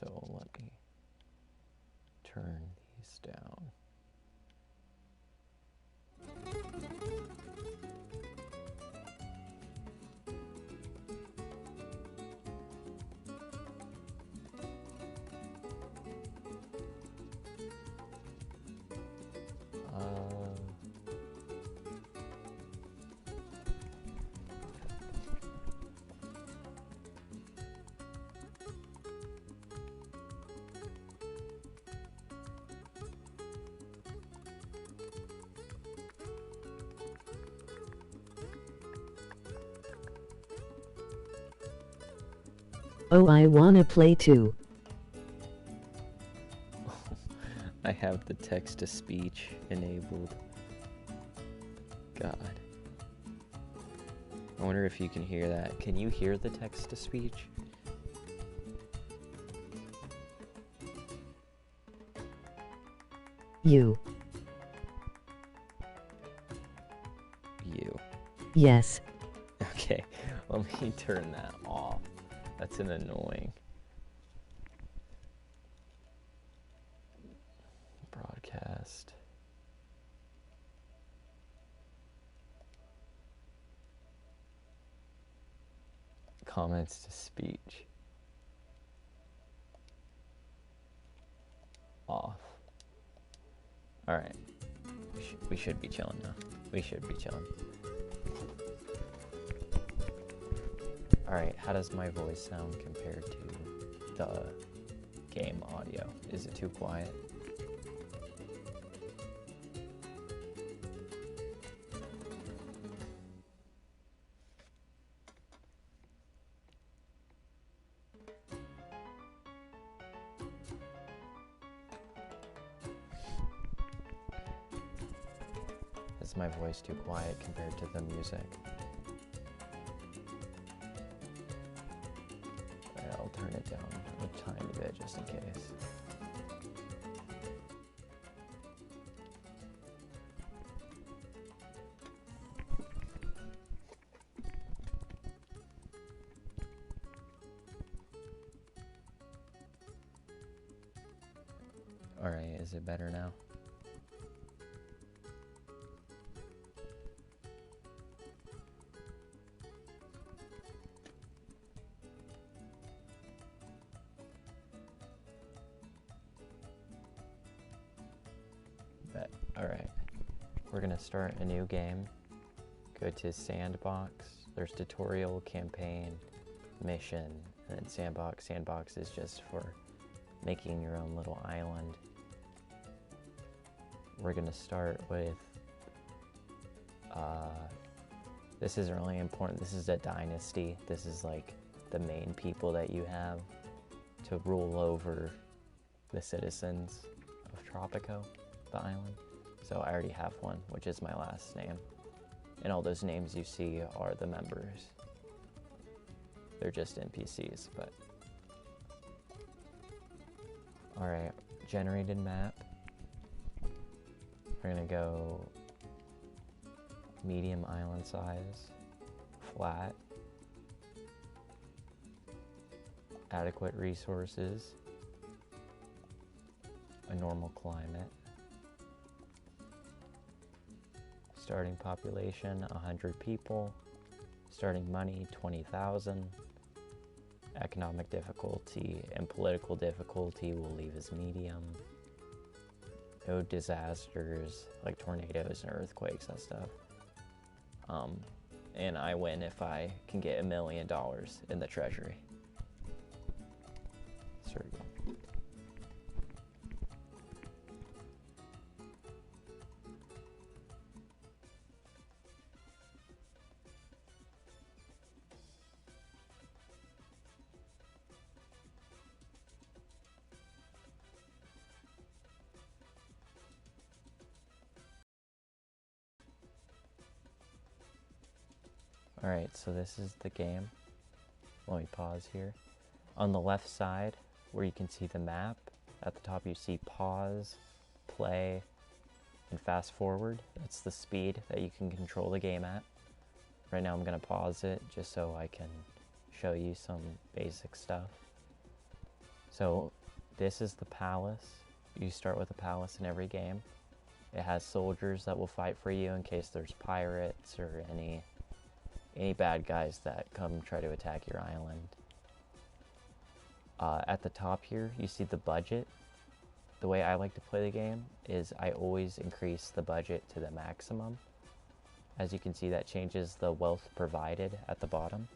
So let me turn these down. Oh, I wanna play too. I have the text-to-speech enabled. God. I wonder if you can hear that. Can you hear the text-to-speech? You. You. Yes. Okay, let me turn that off. That's an annoying. Broadcast. Comments to speech. Off. Alright. We should be chilling now. We should be chilling. Alright, how does my voice sound compared to the game audio? Is it too quiet? Is my voice too quiet compared to the music? I'll turn it down a tiny bit just in case. Alright, is it better now? Alright, we're gonna start a new game. Go to sandbox. There's tutorial, campaign, mission, and then sandbox. Sandbox is just for making your own little island. We're gonna start with this isn't really important. This is a dynasty. This is like the main people that you have to rule over the citizens of Tropico, the island. So I already have one, which is my last name. And all those names you see are the members. They're just NPCs, but... Alright, generated map. We're gonna go medium island size, flat, adequate resources, a normal climate, starting population 100 people, starting money 20,000, economic difficulty and political difficulty we'll leave as medium, no disasters like tornadoes and earthquakes and stuff, and I win if I can get $1 million in the treasury. There we go. Alright, so this is the game. Let me pause here. On the left side, where you can see the map, at the top you see pause, play, and fast forward. That's the speed that you can control the game at. Right now I'm going to pause it just so I can show you some basic stuff. So this is the palace. You start with a palace in every game. It has soldiers that will fight for you in case there's pirates or any bad guys that come try to attack your island. At the top here, you see the budget. The way I like to play the game is I always increase the budget to the maximum. As you can see, that changes the wealth provided at the bottom.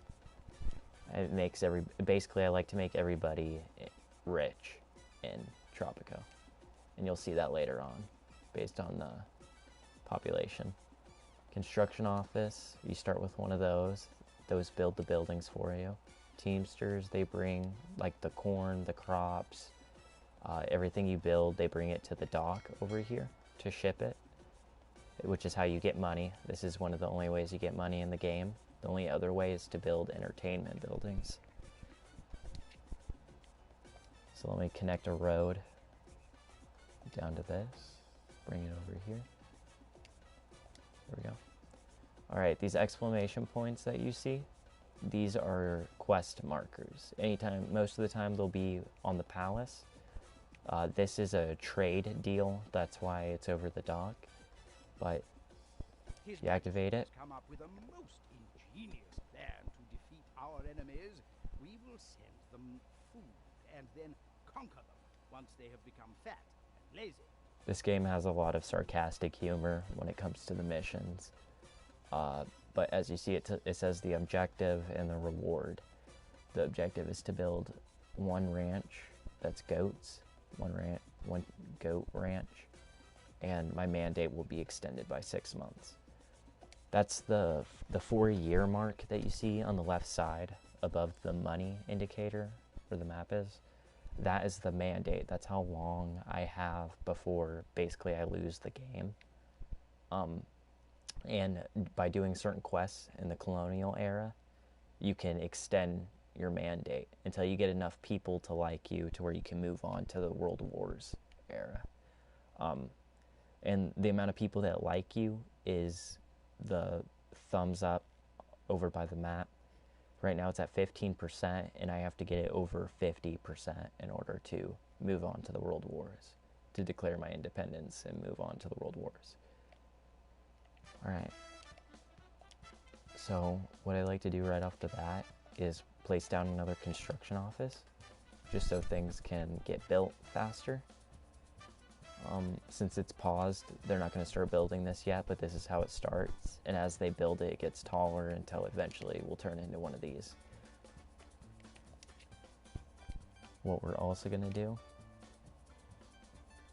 It makes basically I like to make everybody rich in Tropico. And you'll see that later on, based on the population. Construction office, you start with one of those. Those build the buildings for you. Teamsters, they bring like the corn, the crops, everything you build, they bring it to the dock over here to ship it, which is how you get money. This is one of the only ways you get money in the game. The only other way is to build entertainment buildings. So let me connect a road down to this, bring it over here. There we go. All right, these exclamation points that you see, these are quest markers. Most of the time they'll be on the palace. This is a trade deal, that's why it's over the dock. But you activate it. Come up with a most ingenious plan to defeat our enemies. We will send them food and then conquer them once they have become fat and lazy. This game has a lot of sarcastic humor when it comes to the missions. But as you see, it says the objective and the reward. The objective is to build one ranch that's goats, one goat ranch, and my mandate will be extended by 6 months. That's the 4-year mark that you see on the left side above the money indicator where the map is. That is the mandate. That's how long I have before basically I lose the game. And by doing certain quests in the colonial era, you can extend your mandate until you get enough people to like you to where you can move on to the World Wars era. And the amount of people that like you is the thumbs up over by the map. Right now it's at 15%, and I have to get it over 50% in order to move on to the World Wars, to declare my independence and move on to the World Wars. Alright, so what I like to do right off the bat is place down another construction office, just so things can get built faster. Since it's paused, they're not going to start building this yet, but this is how it starts, and as they build it, it gets taller until eventually it will turn into one of these. What we're also going to do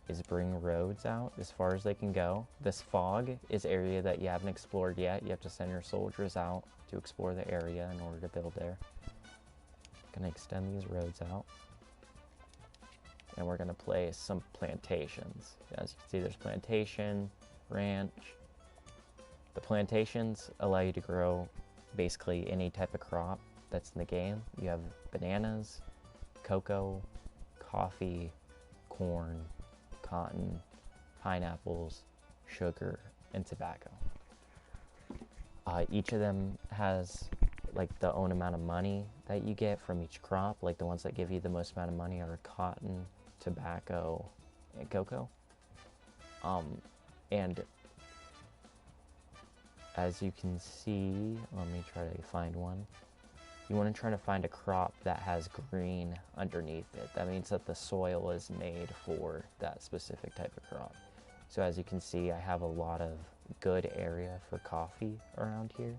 is bring roads out as far as they can go. This fog is area that you haven't explored yet. You have to send your soldiers out to explore the area in order to build there. Gonna extend these roads out. And we're gonna place some plantations. As you can see, there's plantation, ranch. The plantations allow you to grow basically any type of crop that's in the game. You have bananas, cocoa, coffee, corn, cotton, pineapples, sugar, and tobacco. Each of them has like the own amount of money that you get from each crop. Like the ones that give you the most amount of money are cotton, tobacco, and cocoa. And as you can see, let me try to find one. You want to try to find a crop that has green underneath it. That means that the soil is made for that specific type of crop. So as you can see, I have a lot of good area for coffee around here.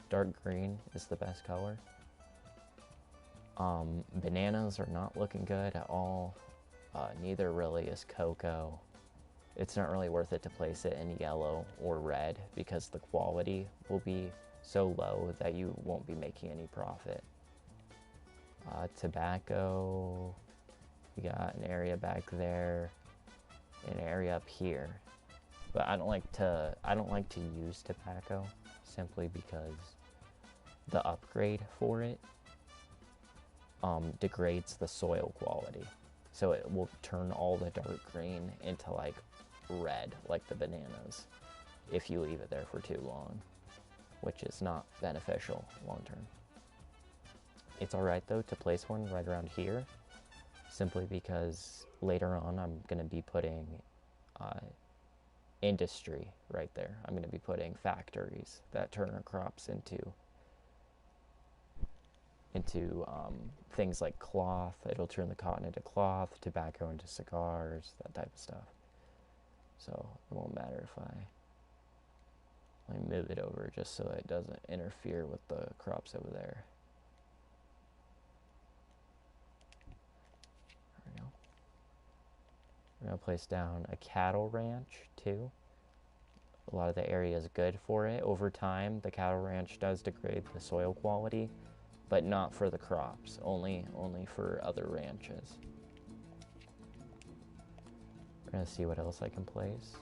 Dark green is the best color. Bananas are not looking good at all. Neither really is cocoa. It's not really worth it to place it in yellow or red because the quality will be so low that you won't be making any profit. Tobacco, we got an area back there, an area up here. But I don't like to use tobacco simply because the upgrade for it degrades the soil quality. So it will turn all the dark green into like red, like the bananas, if you leave it there for too long, which is not beneficial long term. It's alright though to place one right around here, simply because later on I'm going to be putting industry right there. I'm going to be putting factories that turn our crops into things like cloth. It'll turn the cotton into cloth, tobacco into cigars, that type of stuff. So it won't matter if I move it over just so it doesn't interfere with the crops over there. There we go. We're going to place down a cattle ranch too. A lot of the area is good for it. Over time, the cattle ranch does degrade the soil quality, but not for the crops, only for other ranches. We're going to see what else I can place.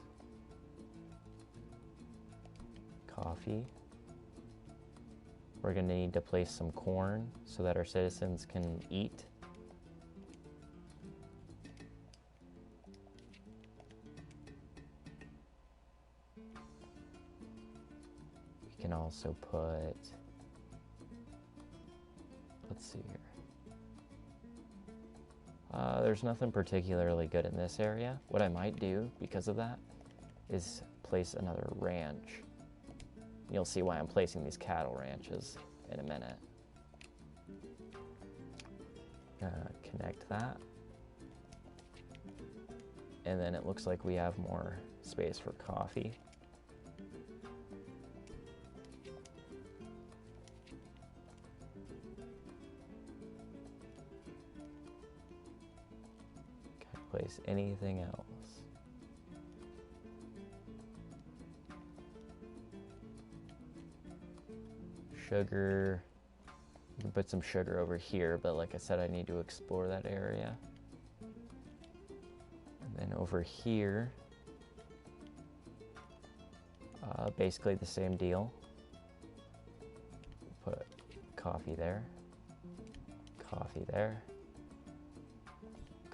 Coffee. We're going to need to place some corn so that our citizens can eat. We can also put, let's see here. There's nothing particularly good in this area. What I might do because of that is place another ranch. You'll see why I'm placing these cattle ranches in a minute. Connect that. And then it looks like we have more space for coffee. Can't place anything else. Sugar. You can put some sugar over here, but like I said, I need to explore that area. And then over here, basically the same deal. Put coffee there, coffee there,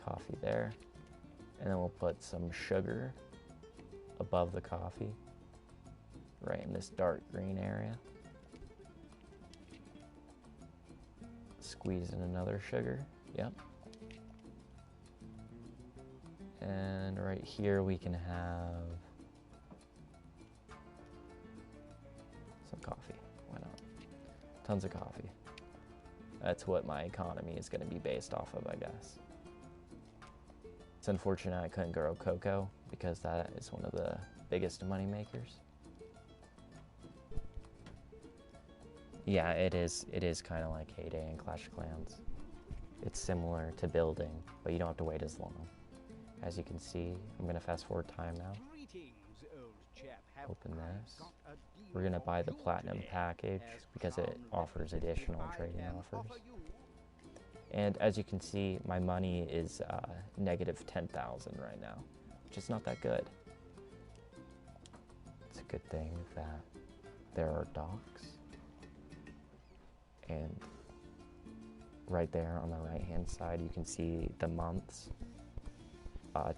coffee there, and then we'll put some sugar above the coffee, right in this dark green area. Squeeze in another sugar, yep. And right here we can have some coffee, why not? Tons of coffee. That's what my economy is going to be based off of, I guess. It's unfortunate I couldn't grow cocoa because that is one of the biggest money makers. Yeah, it is kind of like Heyday and Clash of Clans. It's similar to building, but you don't have to wait as long. As you can see, I'm going to fast forward time now. Open this. We're going to buy the Platinum package because it offers additional trading offers. And as you can see, my money is negative 10,000 right now, which is not that good. It's a good thing that there are docks. And right there on the right-hand side, you can see the months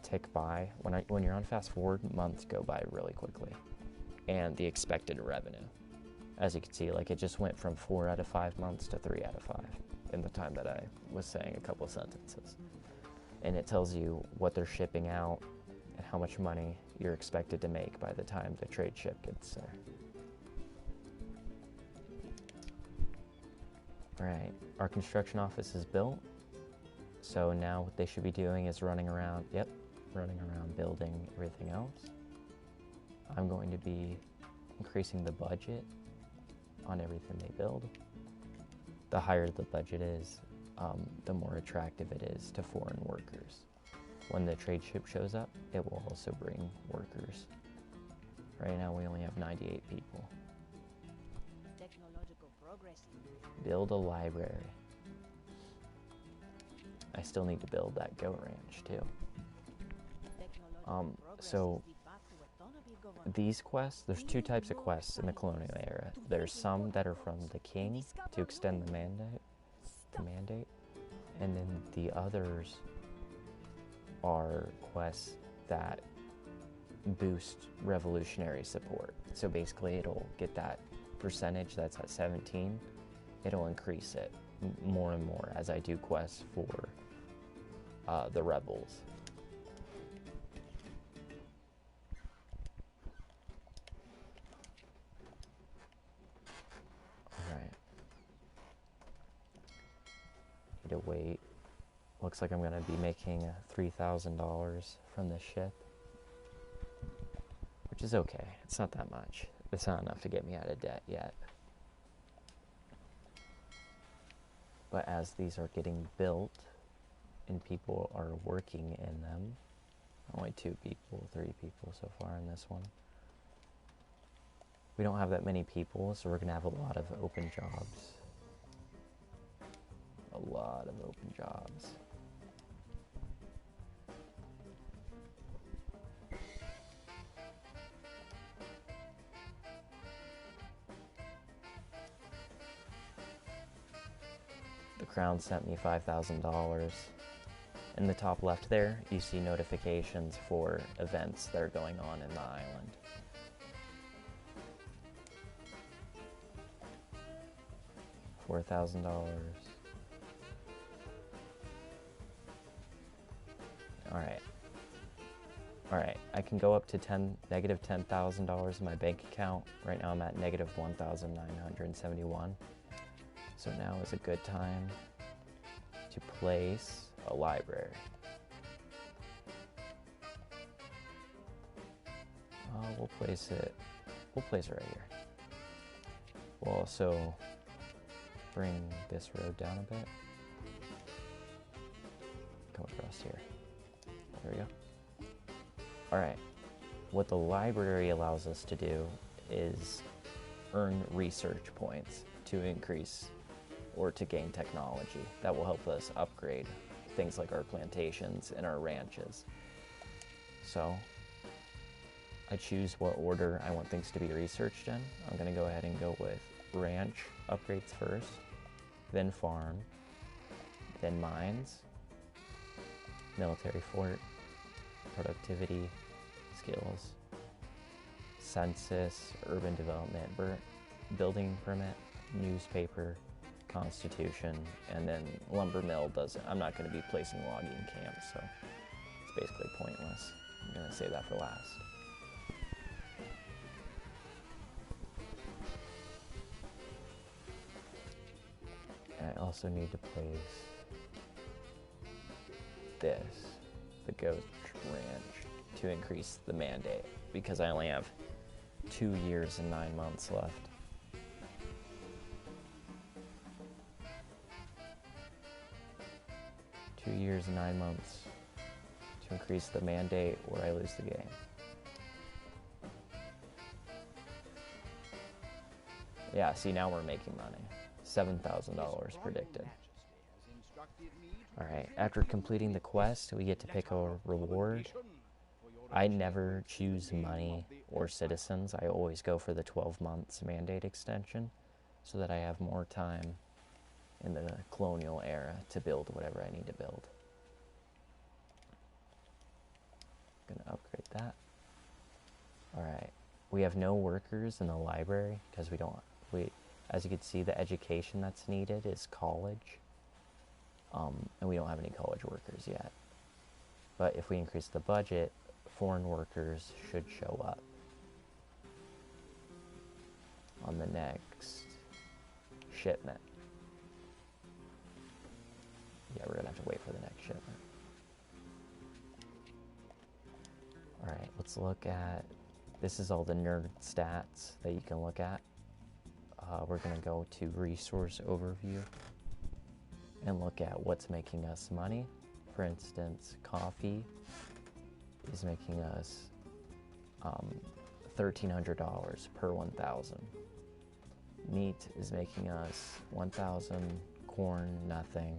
tick by. When you're on fast forward, months go by really quickly. And the expected revenue. As you can see, like it just went from 4 out of 5 months to 3 out of 5 in the time that I was saying a couple of sentences. And it tells you what they're shipping out and how much money you're expected to make by the time the trade ship gets there. Right, our construction office is built, so now what they should be doing is running around building everything else. I'm going to be increasing the budget on everything they build. The higher the budget is, the more attractive it is to foreign workers. When the trade ship shows up, it will also bring workers. Right now we only have 98 people. Build a library. I still need to build that goat ranch too. So these quests, there's 2 types of quests in the colonial era. There's some that are from the king to extend the mandate, and then the others are quests that boost revolutionary support. So basically it'll get that percentage that's at 17, it'll increase it more and more as I do quests for the rebels. Alright. Need to wait. Looks like I'm going to be making $3,000 from this ship. Which is okay. It's not that much. It's not enough to get me out of debt yet. But as these are getting built and people are working in them, only 2 people, 3 people so far in this one. We don't have that many people, so we're going to have a lot of open jobs. A lot of open jobs. The Crown sent me $5,000. In the top left there, you see notifications for events that are going on in the island. $4,000. Alright. Alright, I can go up to negative $10,000 in my bank account. Right now I'm at negative 1,971. So now is a good time to place a library. We'll place it right here. We'll also bring this road down a bit. Come across here. There we go. Alright, what the library allows us to do is earn research points to increase or to gain technology that will help us upgrade things like our plantations and our ranches. So I choose what order I want things to be researched in. I'm going to go ahead and go with ranch upgrades first, then farm, then mines, military fort, productivity, skills, census, urban development, building permit, newspaper, constitution, and then lumber mill doesn't. I'm not going to be placing logging camps, so it's basically pointless. I'm going to save that for last. I also need to place this, the goat ranch, to increase the mandate because I only have 2 years and 9 months left. Two 2 years and 9 months to increase the mandate or I lose the game. Yeah, see, now we're making money. $7,000 predicted. Alright, after completing the quest, we get to pick a reward. I never choose money or citizens. I always go for the 12 months mandate extension so that I have more time in the colonial era to build whatever I need to build. I'm gonna upgrade that. Alright, we have no workers in the library because as you can see, the education that's needed is college. And we don't have any college workers yet. But if we increase the budget, foreign workers should show up on the next shipment. Yeah, we're gonna have to wait for the next shipment. Alright, let's look at, this is all the nerd stats that you can look at. We're gonna go to resource overview and look at what's making us money. For instance, coffee is making us $1,300 per 1,000. Meat is making us 1,000, corn, nothing,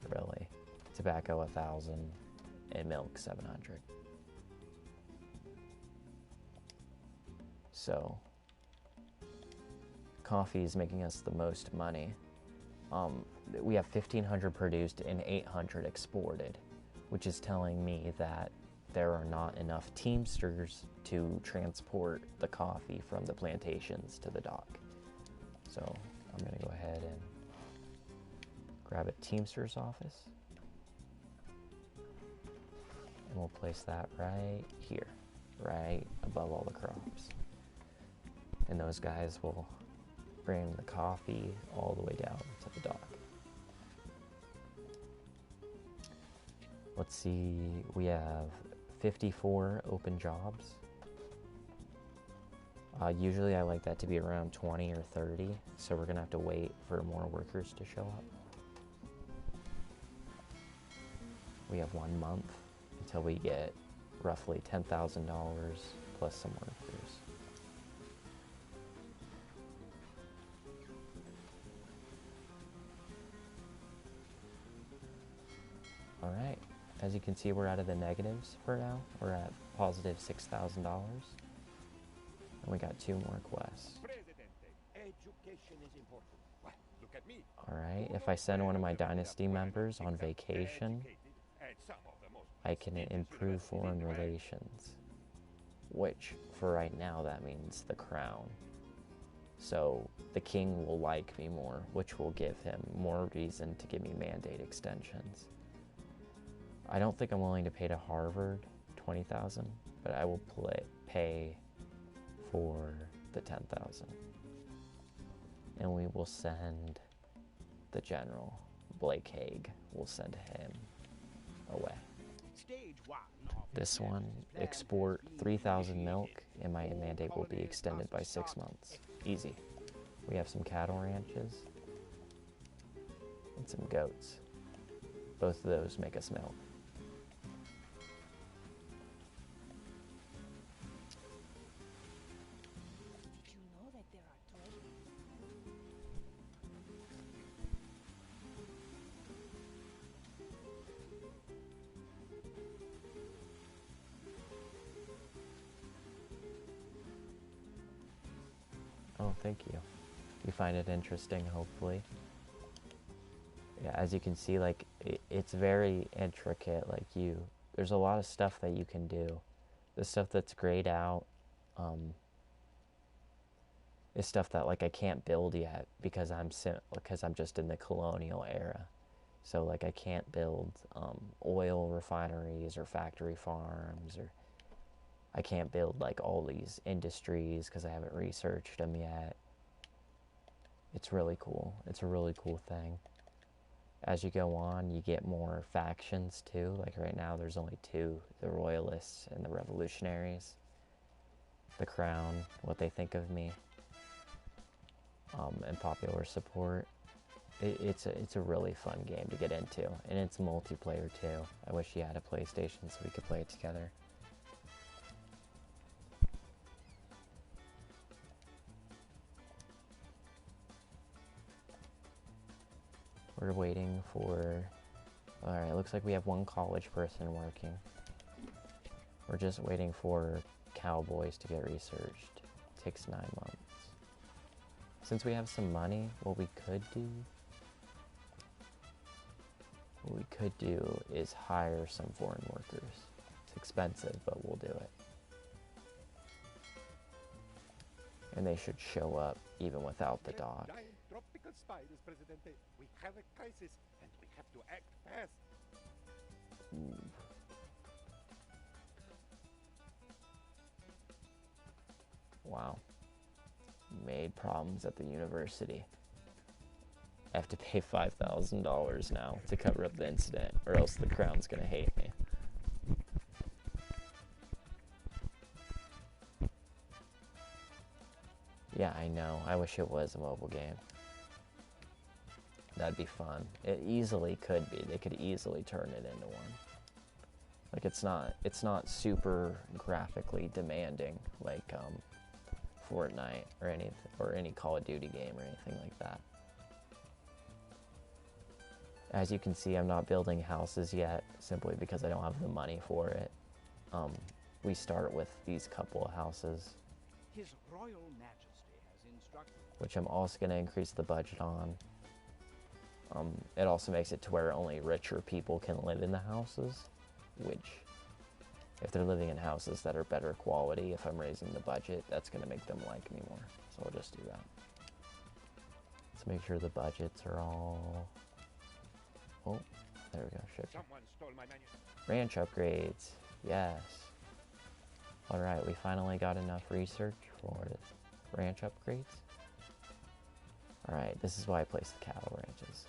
really. Tobacco, 1,000, and milk, 700. So, coffee is making us the most money. We have 1,500 produced and 800 exported, which is telling me that there are not enough teamsters to transport the coffee from the plantations to the dock. So I'm going to go ahead and grab a teamster's office. we'll place that right here, right above all the crops. And those guys will bring the coffee all the way down to the dock. Let's see, we have 54 open jobs. Usually I like that to be around 20 or 30, so we're gonna have to wait for more workers to show up. We have 1 month until we get roughly $10,000 plus some workers. All right, as you can see, we're out of the negatives for now. We're at positive $6,000. And we got 2 more quests. Education is important. Well, look at me. All right, if I send one of my dynasty members on vacation, I can improve foreign relations, which for right now that means the crown. So the king will like me more, which will give him more reason to give me mandate extensions. I don't think I'm willing to pay to Harvard $20,000, but I will pay for the $10,000. And we will send the general, Blake Hague, we'll send him away. Stage 1 of This one, Unedited's plan export has been 3,000 milk, initiated. and my All mandate will be holiday extended by must 6 start months. Easy. We have some cattle ranches and some goats. Both of those make us milk. Did you know that there are treasures? Oh, thank you. You find it interesting, hopefully. Yeah, as you can see, like, it's very intricate. Like, there's a lot of stuff that you can do. The stuff that's grayed out is stuff that, like, I can't build yet because I'm just in the colonial era. So, like, I can't build oil refineries or factory farms, or I can't build, like, all these industries because I haven't researched them yet. It's really cool. It's a really cool thing. As you go on, you get more factions too. Like right now, there's only 2, the Royalists and the Revolutionaries. The Crown, what they think of me, and popular support. It's a really fun game to get into, and it's multiplayer too. I wish you had a PlayStation so we could play it together. We're waiting for... Alright, it looks like we have 1 college person working. We're just waiting for cowboys to get researched. It takes 9 months. Since we have some money, what we could do is hire some foreign workers. It's expensive, but we'll do it. And they should show up even without the dock. Giant tropical spiders, Presidente. We have a crisis, and we have to act fast. Ooh. Wow. Made problems at the university. I have to pay $5,000 now to cover up the incident, or else the Crown's gonna hate me. Yeah, I know. I wish it was a mobile game. That'd be fun. It easily could be. They could easily turn it into one. Like it's not super graphically demanding like Fortnite or any Call of Duty game or anything like that. As you can see, I'm not building houses yet simply because I don't have the money for it. We start with these couple of houses, His Royal Majesty has instructed. which I'm also going to increase the budget on. It also makes it to where only richer people can live in the houses, which, if they're living in houses that are better quality, if I'm raising the budget, that's going to make them like me more. So I'll just do that. Let's make sure the budgets are all... Oh, there we go. Shit. Someone stole my manuscript. Ranch upgrades. Yes. Alright, we finally got enough research for ranch upgrades. Alright, this is why I place the cattle ranches.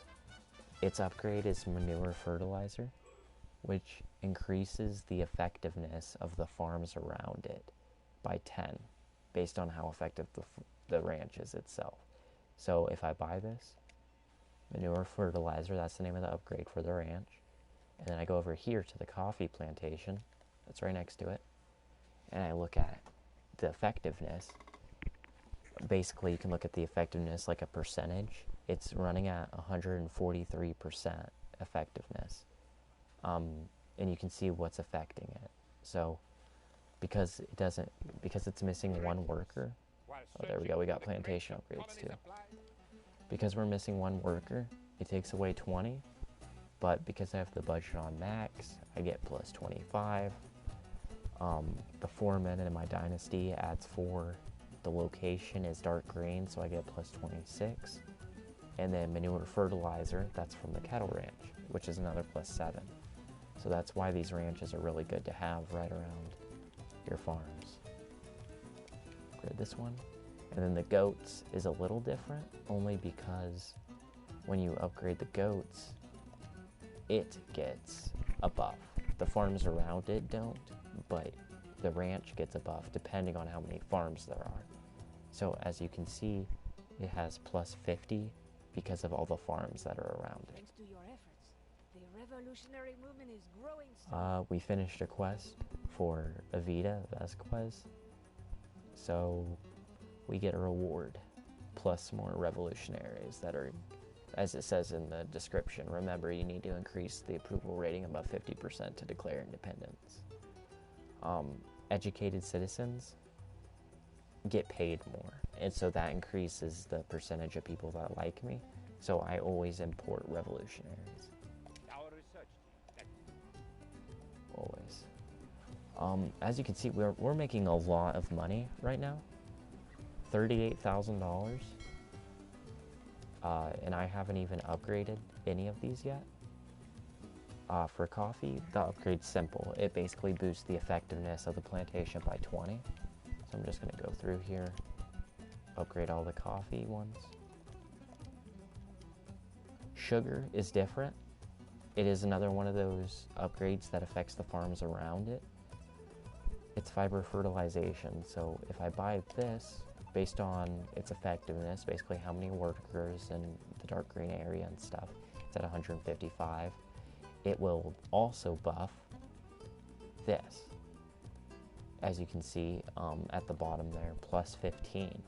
Its upgrade is manure fertilizer, which increases the effectiveness of the farms around it by 10, based on how effective the ranch is itself. So if I buy this, manure fertilizer, that's the name of the upgrade for the ranch, and then I go over here to the coffee plantation, that's right next to it, and I look at the effectiveness. Basically, you can look at the effectiveness like a percentage. It's running at 143% effectiveness. And you can see what's affecting it. So, because it's missing one worker. Oh, there we go, we got plantation upgrades too. Because we're missing one worker, it takes away 20. But because I have the budget on max, I get plus 25. The foreman in my dynasty adds 4. The location is dark green, so I get plus 26. And then manure fertilizer, that's from the cattle ranch, which is another plus 7. So that's why these ranches are really good to have right around your farms. Upgrade this one. And then the goats is a little different, only because when you upgrade the goats, it gets a buff. The farms around it don't, but the ranch gets a buff depending on how many farms there are. So as you can see, it has plus 50 because of all the farms that are around it. Thanks to your efforts, the revolutionary movement is growing strong. We finished a quest for Evita Vasquez, so we get a reward, plus more revolutionaries that are, as it says in the description, remember you need to increase the approval rating above 50% to declare independence. Educated citizens get paid more, and so that increases the percentage of people that like me, so I always import revolutionaries. Our research team. Always. As you can see, we're making a lot of money right now. $38,000. And I haven't even upgraded any of these yet. For coffee, the upgrade's simple. It basically boosts the effectiveness of the plantation by 20. So I'm just going to go through here, upgrade all the coffee ones. Sugar is different. It is another one of those upgrades that affects the farms around it. It's fiber fertilization. So if I buy this, based on its effectiveness, basically how many workers in the dark green area and stuff, it's at 155. It will also buff this. As you can see at the bottom there, plus 15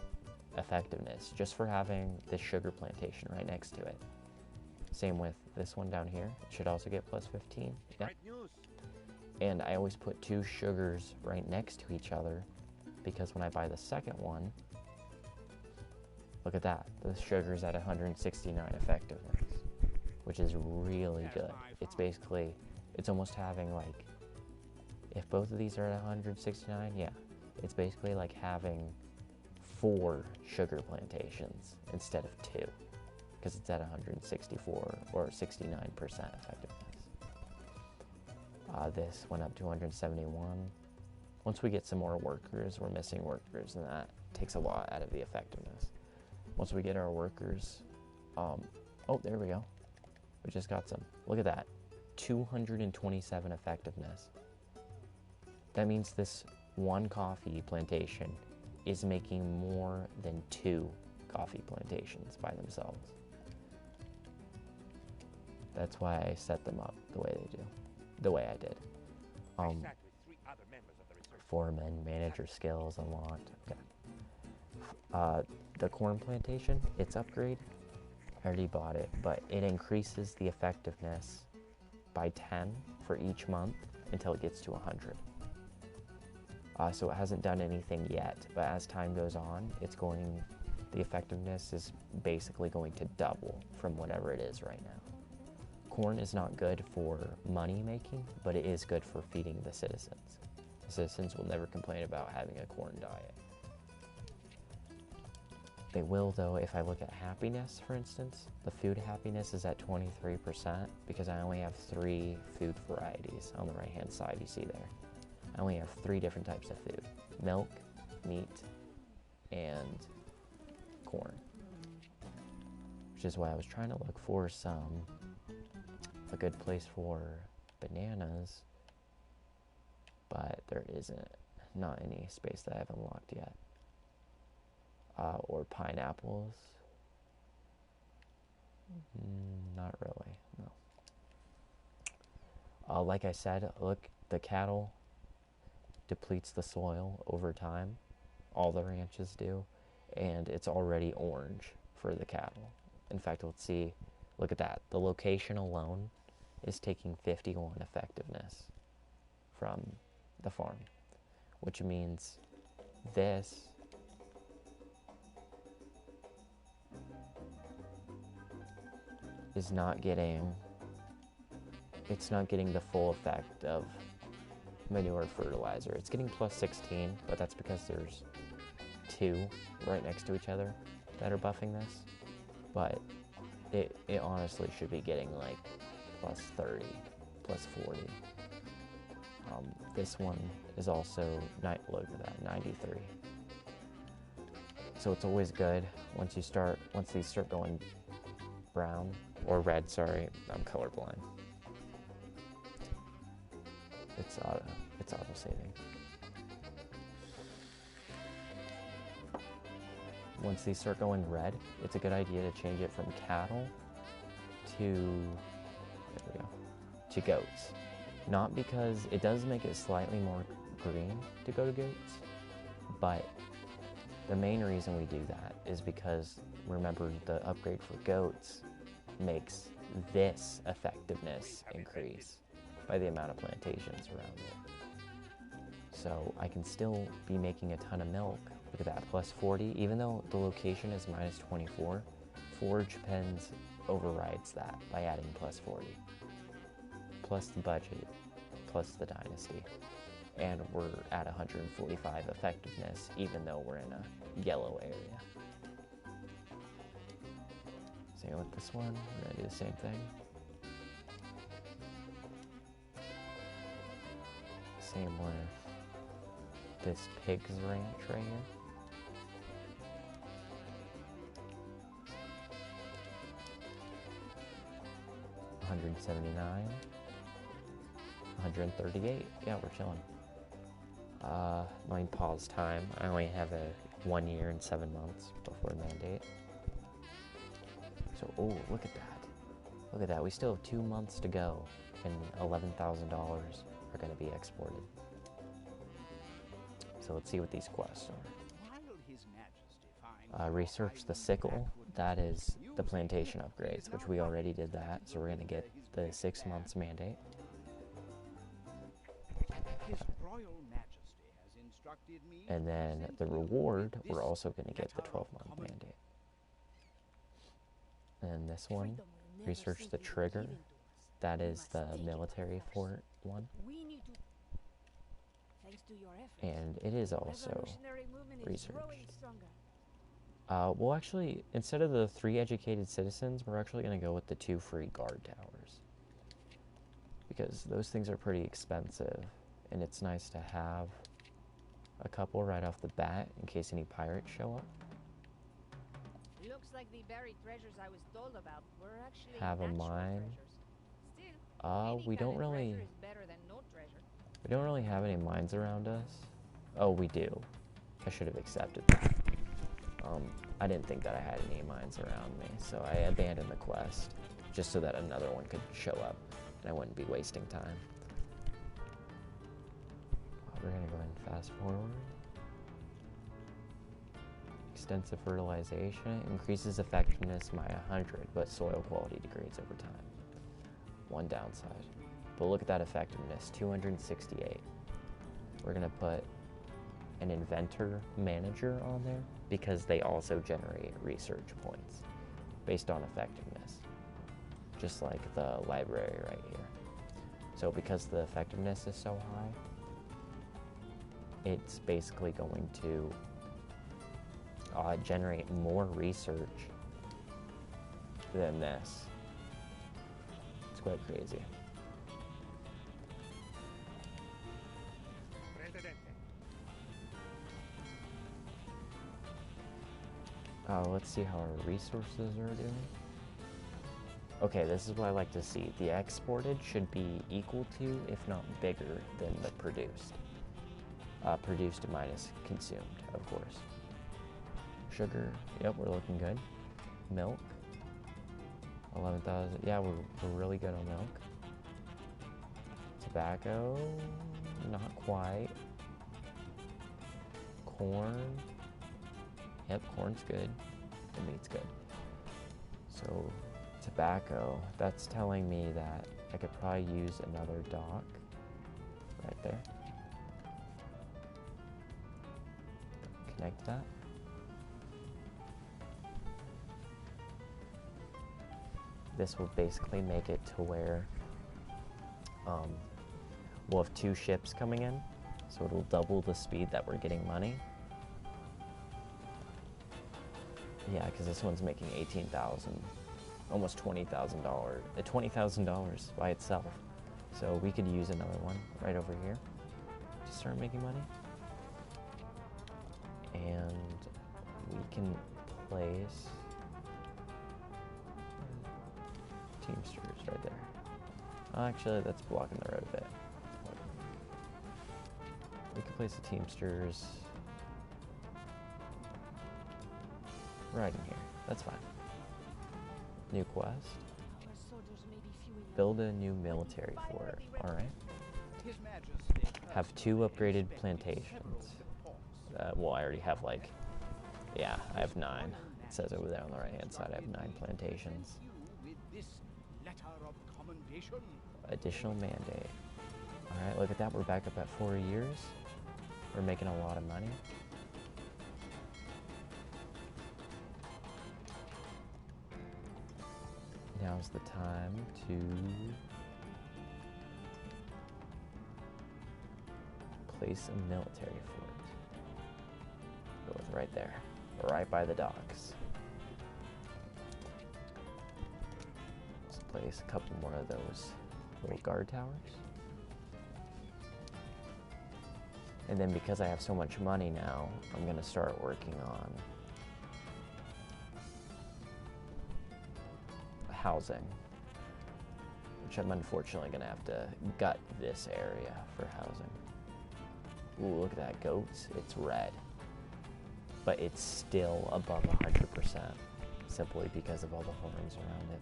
effectiveness, just for having this sugar plantation right next to it. Same with this one down here. It should also get plus 15. Yeah. Great news. And I always put 2 sugars right next to each other, because when I buy the second one, look at that. The sugar's at 169 effectiveness, which is really good. It's basically, it's almost having like, if both of these are at 169, yeah, it's basically like having 4 sugar plantations instead of 2, because it's at 164 or 69% effectiveness. This went up to 171. Once we get some more workers, we're missing workers, and that takes a lot out of the effectiveness. Once we get our workers, oh, there we go. We just got some. Look at that, 227 effectiveness. That means this one coffee plantation is making more than 2 coffee plantations by themselves. That's why I set them up the way they do, the way I did. I sat with 3 other members of the research. Foreman, manager skills unlocked. Okay. The corn plantation, its upgrade, I already bought it, but it increases the effectiveness by 10 for each month until it gets to 100. So it hasn't done anything yet, but as time goes on, the effectiveness is basically going to double from whatever it is right now. Corn is not good for money making, but it is good for feeding the citizens. The citizens will never complain about having a corn diet. They will, though, if I look at happiness, for instance. The food happiness is at 23% because I only have 3 food varieties on the right-hand side, you see there. I only have 3 different types of food: milk, meat, and corn. Which is why I was trying to look for a good place for bananas, but there isn't, not any space that I have unlocked yet. Or pineapples. Not really, no. Like I said, look, the cattle depletes the soil over time. All the ranches do, and it's already orange for the cattle. In fact, let's see, look at that. The location alone is taking 51 effectiveness from the farm, which means this is not getting, it's not getting the full effect of manure fertilizer. It's getting plus 16, but that's because there's 2 right next to each other that are buffing this. But it honestly should be getting like plus 30, plus 40. This one is also, look at that, 93. So it's always good once these start going brown, or red, sorry, I'm colorblind. It's auto saving. Once these start going red, it's a good idea to change it from cattle to goats. Not because it does make it slightly more green to go to goats, but the main reason we do that is because, remember, the upgrade for goats makes this effectiveness increase by the amount of plantations around it. So I can still be making a ton of milk. Look at that, plus 40. Even though the location is minus 24, Forge Pens overrides that by adding plus 40. Plus the budget, plus the dynasty. And we're at 145 effectiveness, even though we're in a yellow area. Same with this one, we're gonna do the same thing. Same with this pig's ranch right here. $179, 138. Yeah, we're chilling. Let me pause time. I only have a 1 year and 7 months before mandate. So, oh, look at that. Look at that. We still have 2 months to go, and $11,000 are going to be exported. So let's see what these quests are. Research the sickle. That is the plantation upgrades, which we already did that. So we're going to get the 6 months mandate. And then the reward, we're also going to get the 12-month mandate. And this one, research the trigger. That is the military fort one. And it is also researched. Well, actually, instead of the 3 educated citizens, we're actually going to go with the 2 free guard towers. Because those things are pretty expensive, and it's nice to have a couple right off the bat in case any pirates show up. Looks like the buried treasures I was told about were actually Have a mine. Still, we don't really. treasure is better than no treasure. We don't really have any mines around us. Oh, we do. I should have accepted that. I didn't think that I had any mines around me, so I abandoned the quest just so that another one could show up and I wouldn't be wasting time. We're gonna go ahead and fast forward. Extensive fertilization increases effectiveness by 100, but soil quality degrades over time. One downside. But look at that effectiveness, 268. We're gonna put an inventor manager on there because they also generate research points based on effectiveness, just like the library right here. So because the effectiveness is so high, it's basically going to generate more research than this. It's quite crazy. Let's see how our resources are doing. Okay, this is what I like to see. The exported should be equal to, if not bigger, than the produced. Produced minus consumed, of course. Sugar, yep, we're looking good. Milk, 11,000. Yeah, we're really good on milk. Tobacco, not quite. Corn, yep, corn's good. The meat's good. So, tobacco, that's telling me that I could probably use another dock right there. Connect that. This will basically make it to where we'll have 2 ships coming in, so it'll double the speed that we're getting money. Yeah, because this one's making $18,000, almost $20,000, $20,000 by itself. So we could use another one right over here to start making money. And we can place Teamsters right there. Actually, that's blocking the road a bit. We can place the Teamsters right in here. That's fine. New quest. Build a new military fort. Alright. Have 2 upgraded plantations. Well, I already have like, yeah, I have 9. It says over there on the right hand side I have 9 plantations. Additional mandate. Alright, look at that. We're back up at 4 years. We're making a lot of money. Now's the time to place a military fort. Goes right there, right by the docks. Let's place a couple more of those little guard towers. And then because I have so much money now, I'm gonna start working on housing, which I'm unfortunately gonna have to gut this area for housing. Ooh, look at that, goats. It's red, but it's still above 100%, simply because of all the horns around it.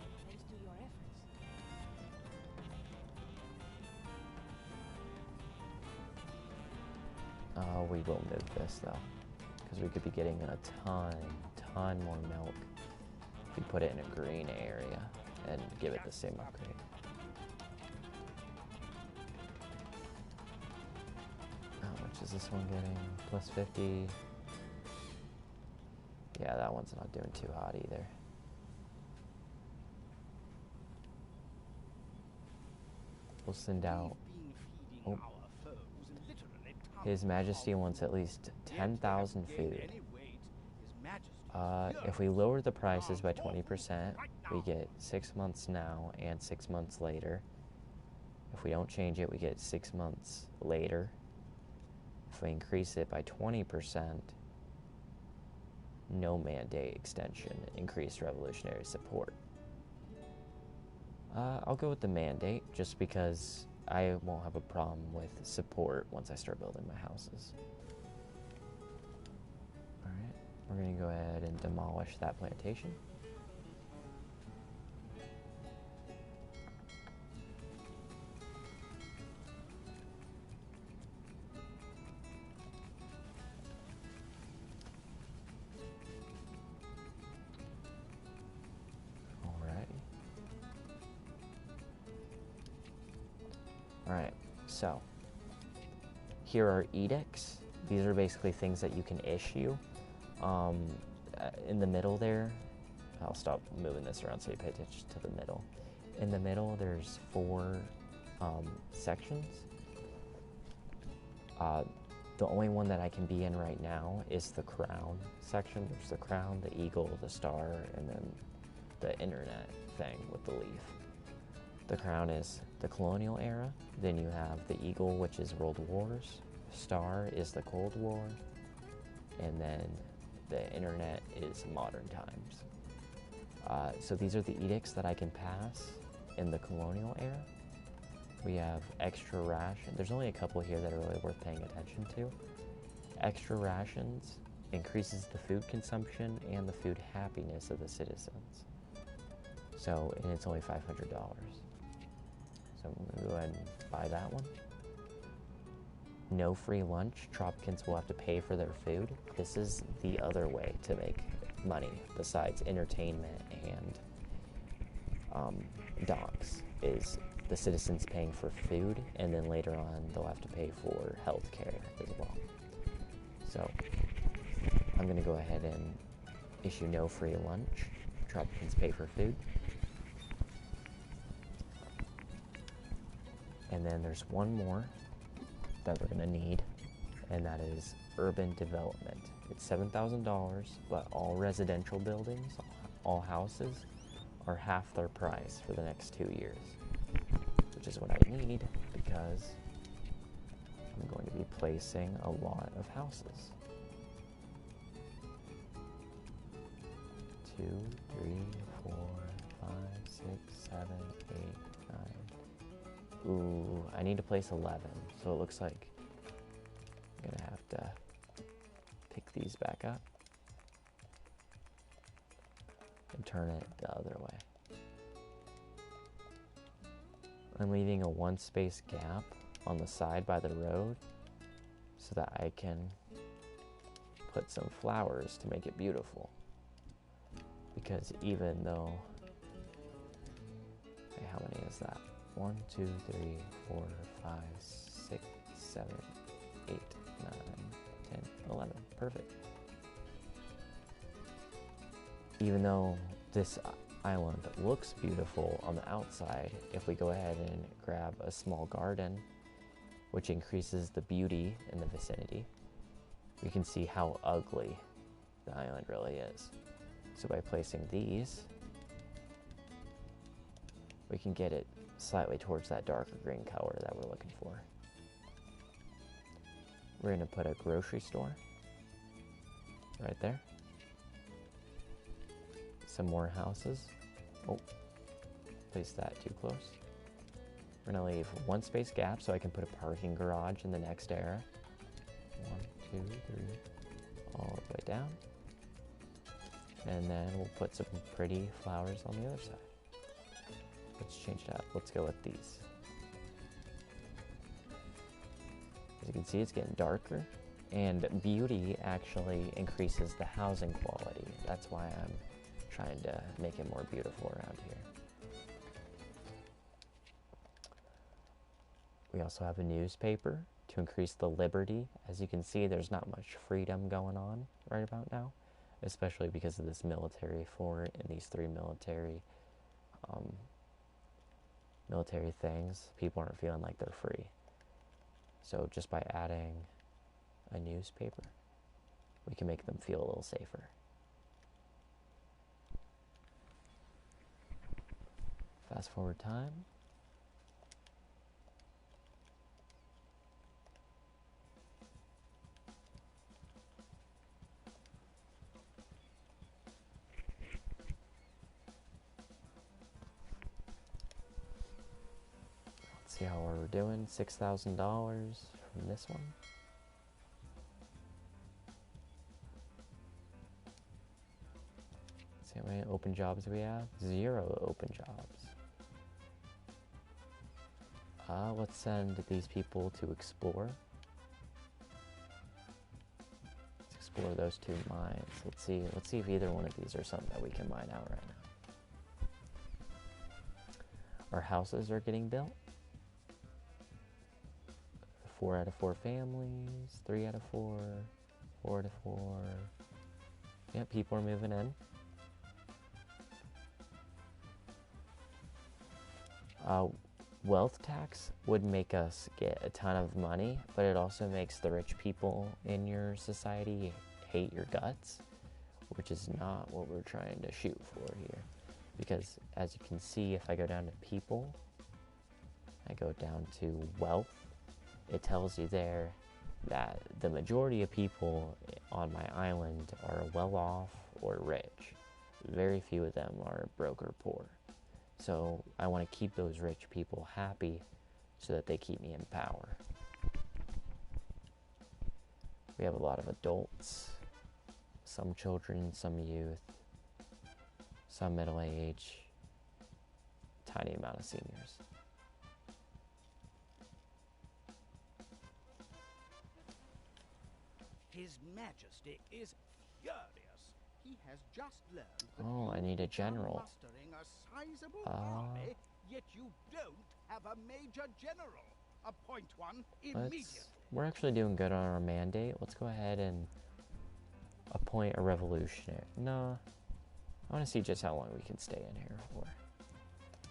We will move this though, because we could be getting a ton more milk if we put it in a green area and give it the same upgrade. How much is this one getting? Plus 50. Yeah, that one's not doing too hot either. We'll send out. Oh. His Majesty wants at least 10,000 food. If we lower the prices by 20%, we get 6 months now and 6 months later. If we don't change it, we get 6 months later. If we increase it by 20%, no mandate extension, increased revolutionary support. I'll go with the mandate, just because I won't have a problem with support once I start building my houses. Alright, we're going to go ahead and demolish that plantation. Alright, so here are edicts. These are basically things that you can issue. In the middle there, I'll stop moving this around so you pay attention to the middle. In the middle, there's 4 sections. The only one that I can be in right now is the crown section. There's the crown, the eagle, the star, and then the internet thing with the leaf. The crown is the colonial era. Then you have the eagle, which is World Wars. Star is the Cold War. And then the internet is modern times. So these are the edicts that I can pass in the colonial era. We have extra ration. There's only a couple here that are really worth paying attention to. Extra rations increases the food consumption and the food happiness of the citizens. So, and it's only $500. So I'm gonna go ahead and buy that one. No free lunch. Tropicans will have to pay for their food. This is the other way to make money besides entertainment and docks, is the citizens paying for food, and then later on they'll have to pay for health care as well. So I'm going to go ahead and issue no free lunch. Tropicans pay for food. And then there's one more that we're going to need, and that is urban development. It's $7,000, but all residential buildings, all houses, are half their price for the next 2 years, which is what I need because I'm going to be placing a lot of houses. 2, 3, 4, 5, 6, 7, 8, 9. Ooh, I need to place 11, so it looks like I'm gonna have to pick these back up and turn it the other way. I'm leaving a 1-space gap on the side by the road so that I can put some flowers to make it beautiful. Because even though, okay, how many is that? 1, 2, 3, 4, 5, 6, 7, 8, 9, 10, 11. Perfect. Even though this island looks beautiful on the outside, if we go ahead and grab a small garden, which increases the beauty in the vicinity, we can see how ugly the island really is. So by placing these, we can get it slightly towards that darker green color that we're looking for. We're going to put a grocery store right there. Some more houses. Oh, place that too close. We're going to leave 1-space gap so I can put a parking garage in the next era. 1, 2, 3, all the way down. And then we'll put some pretty flowers on the other side. Let's change it up. Let's go with these. As you can see, it's getting darker, and beauty actually increases the housing quality. That's why I'm trying to make it more beautiful around here. We also have a newspaper to increase the liberty. As you can see, there's not much freedom going on right about now, especially because of this military fort and these 3 military things. People aren't feeling like they're free. So just by adding a newspaper, we can make them feel a little safer. Fast forward time. See how we're doing. $6,000 from this one. See how many open jobs we have? 0 open jobs. Let's send these people to explore. Let's explore those 2 mines. Let's see if either one of these are something that we can mine out right now. Our houses are getting built. 4 out of 4 families, 3 out of 4, 4 out of 4. Yeah, people are moving in. Wealth tax would make us get a ton of money, but it also makes the rich people in your society hate your guts, which is not what we're trying to shoot for here. Because as you can see, if I go down to people, I go down to wealth, it tells you there that the majority of people on my island are well off or rich. Very few of them are broke or poor. So I want to keep those rich people happy so that they keep me in power. We have a lot of adults, some children, some youth, some middle age, tiny amount of seniors. His Majesty is furious. He has just learned that Oh, I you need a are general. mustering a sizable army, yet you don't have a major general. Appoint one immediately. We're actually doing good on our mandate. Let's go ahead and appoint a revolutionary. No, I want to see just how long we can stay in here for.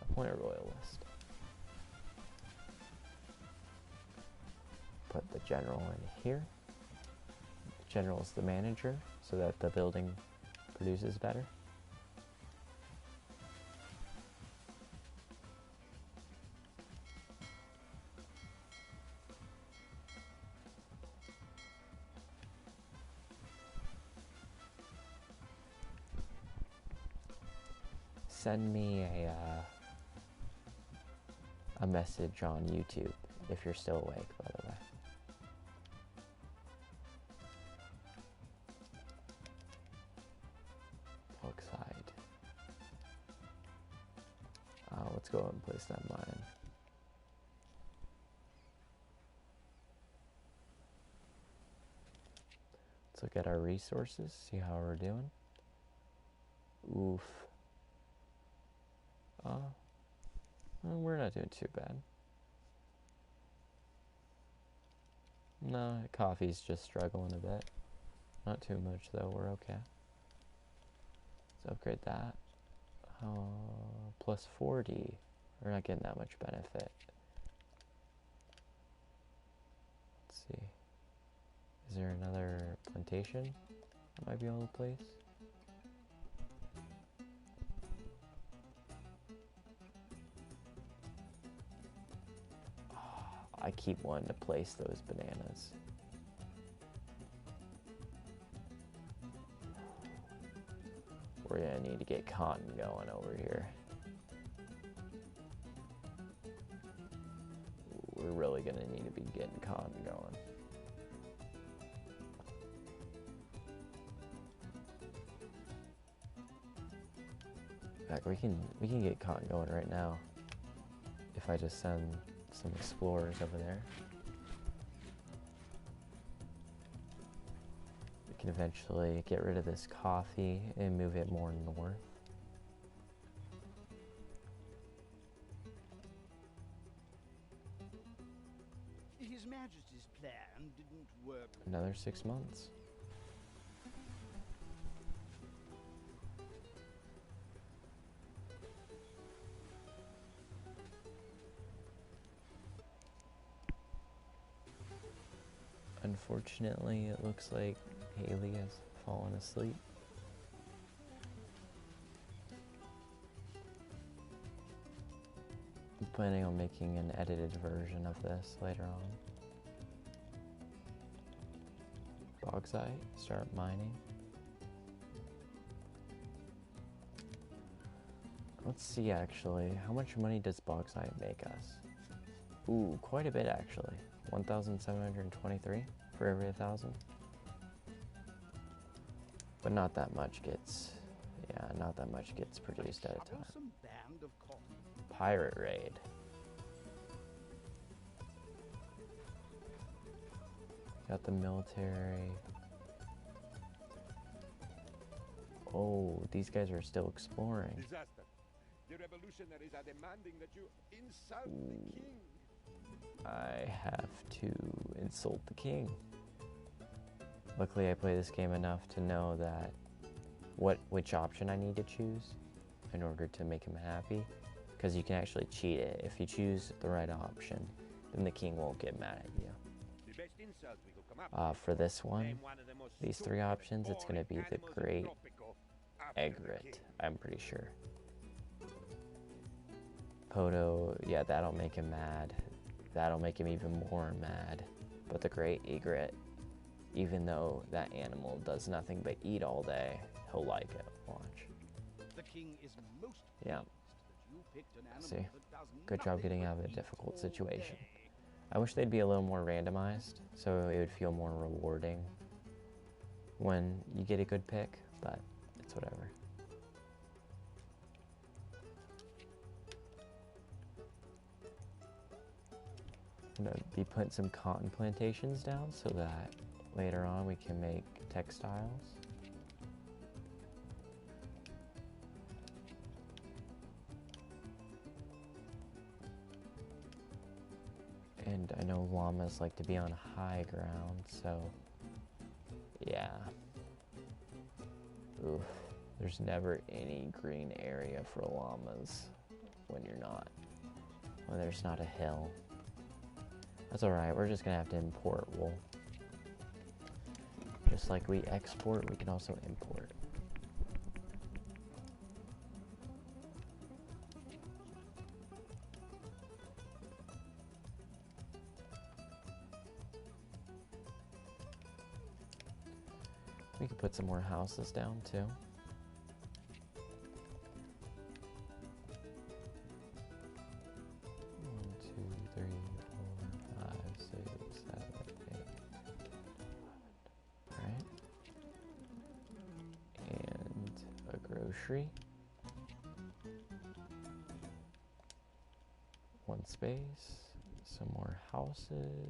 Appoint a royalist. Put the general in here. The general is the manager, so that the building produces better. Send me a message on YouTube if you're still awake, by the way. Bauxite. Let's go and place that mine. Let's look at our resources, see how we're doing. Oof. Well, we're not doing too bad. No, coffee's just struggling a bit. Not too much though, we're okay. Let's upgrade that. Plus 40. We're not getting that much benefit. Let's see. Is there another plantation I might be able to place? I keep wanting to place those bananas. We're gonna need to get cotton going over here. We're really gonna need to be getting cotton going. Heck, we can get cotton going right now if I just send some explorers over there. We can eventually get rid of this coffee and move it more north. His Majesty's plan didn't work. Another 6 months. Unfortunately, it looks like Haley has fallen asleep. I'm planning on making an edited version of this later on. Bauxite, start mining. Let's see actually, how much money does bauxite make us? Ooh, quite a bit actually. 1,723 for every 1,000. But not that much gets, not that much gets produced at a time. Troublesome band of cotton. Pirate raid. Got the military. Oh, these guys are still exploring. Disaster. The revolutionaries are demanding that you insult the king. I have to insult the king. Luckily, I play this game enough to know that which option I need to choose in order to make him happy, because you can actually cheat it. If you choose the right option, then the king won't get mad at you. The best insult we could come up For this one, Name one of the most these three super options, it's going to be boring the animals in Great Tropico after the Egret, king. I'm pretty sure. Poto, yeah, that'll make him mad. That'll make him even more mad. But But the great egret, even though that animal does nothing but eat all day, he'll like it. Watch. The king is most Yeah. pleased that you picked an animal See? that does Good job nothing getting but out of a eat difficult all situation. day. I wish they'd be a little more randomized, so it would feel more rewarding when you get a good pick, but it's whatever. I'm going to be putting some cotton plantations down so that later on we can make textiles. And I know llamas like to be on high ground, so yeah. Oof. There's never any green area for llamas when there's not a hill. That's alright, we're just gonna have to import wool. Just like we export, we can also import. We could put some more houses down too. One, two, three, 4, 5, 6, 7, 8, 11. Alright. And a grocery. One space. Some more houses.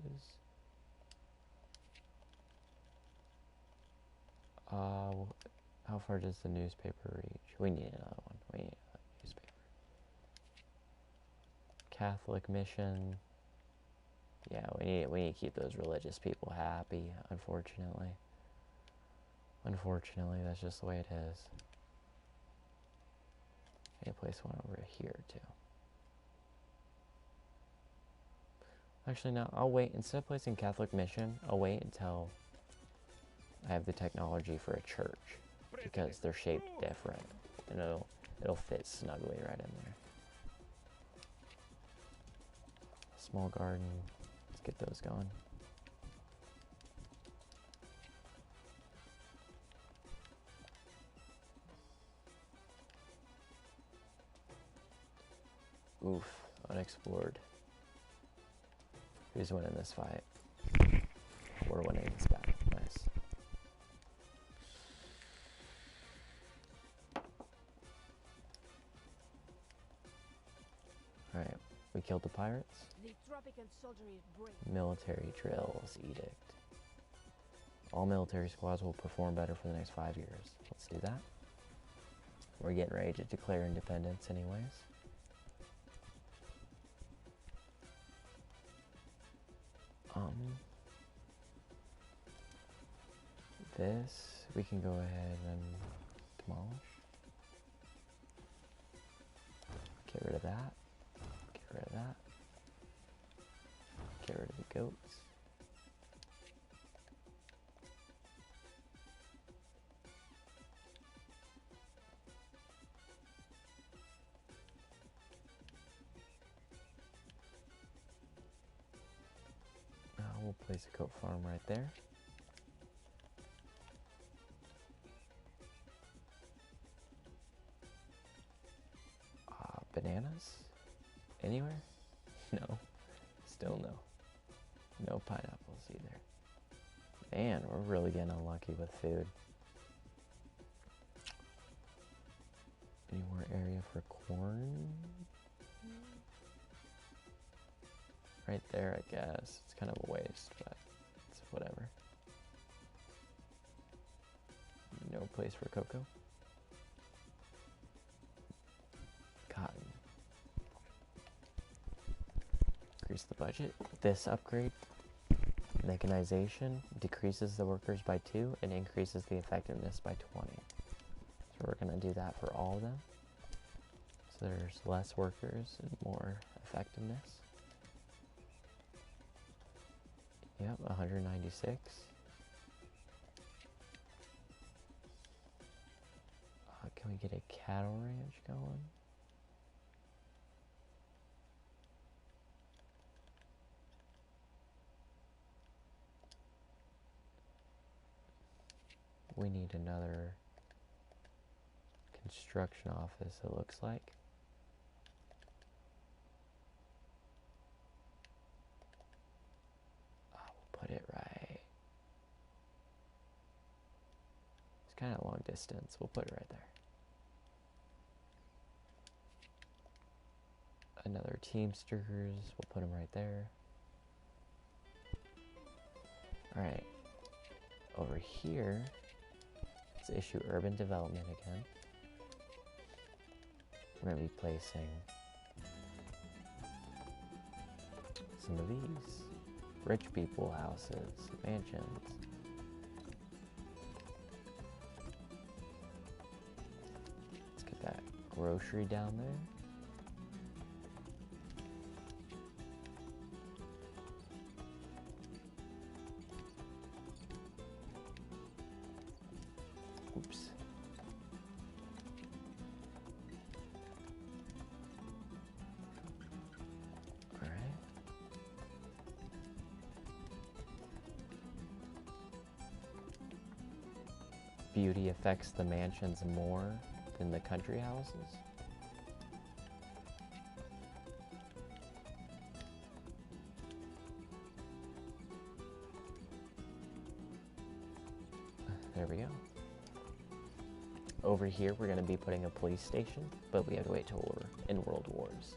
How far does the newspaper reach? We need another one. We need another newspaper. Catholic mission. Yeah, we need to keep those religious people happy, unfortunately. Unfortunately, that's just the way it is. I need to place one over here, too. Actually, no, I'll wait. Instead of placing Catholic mission, I'll wait until I have the technology for a church, because they're shaped different, and it'll fit snugly right in there. Small garden, let's get those going. Oof, unexplored. Who's winning this fight? We're winning this battle. Nice. Alright, we killed the pirates. The Tropican soldiery is brave. Military drills edict. All military squads will perform better for the next 5 years. Let's do that. We're getting ready to declare independence anyways. This we can go ahead and demolish. Get rid of that. Get rid of that. Get rid of the goats. Now we'll place a goat farm right there. Bananas? Anywhere? No. Still no. No pineapples either. Man, we're really getting unlucky with food. Any more area for corn? Right there, I guess. It's kind of a waste, but it's whatever. No place for cocoa. Cotton. Increase the budget. This upgrade, mechanization, decreases the workers by 2 and increases the effectiveness by 20. So we're going to do that for all of them. So there's less workers and more effectiveness. Yep, 196. Can we get a cattle ranch going? We need another construction office, it looks like. Oh, we'll put it right. It's kind of long distance. We'll put it right there. Another Teamsters. We'll put them right there. Alright. Over here, let's issue urban development again. We're going to be placing some of these rich people houses, mansions. Let's get that grocery down there. Oops. All right. Beauty affects the mansions more than the country houses. There we go. Over here, we're going to be putting a police station, but we have to wait till we're in World Wars.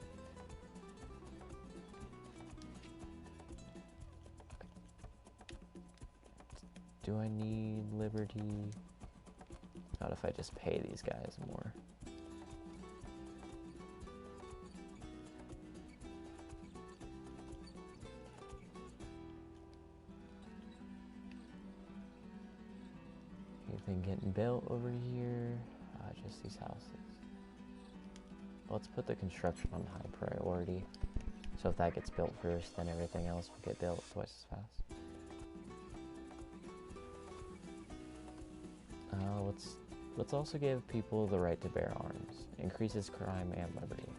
Do I need liberty? Not if I just pay these guys more. Anything getting built over here? Just these houses. Let's put the construction on high priority. So if that gets built first, then everything else will get built twice as fast. Let's also give people the right to bear arms. Increases crime and liberty.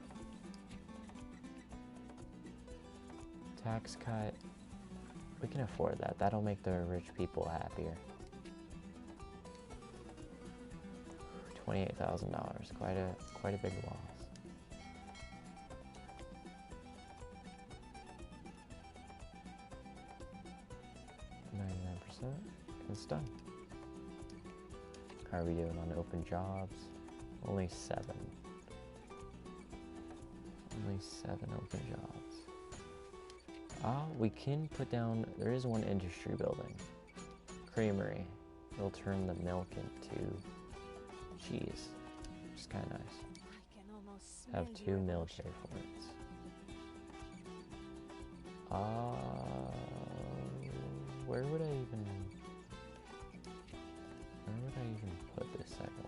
Tax cut. We can afford that. That'll make the rich people happier. $28,000. Quite a big loss. 99%. It's done. How are we doing on open jobs? Only 7. Only 7 open jobs. We can put down, there is one industry building. Creamery. It'll turn the milk into cheese, which is kind of nice. I can almost Have smell 2 your military emotion. forts. Where would I even put this second one?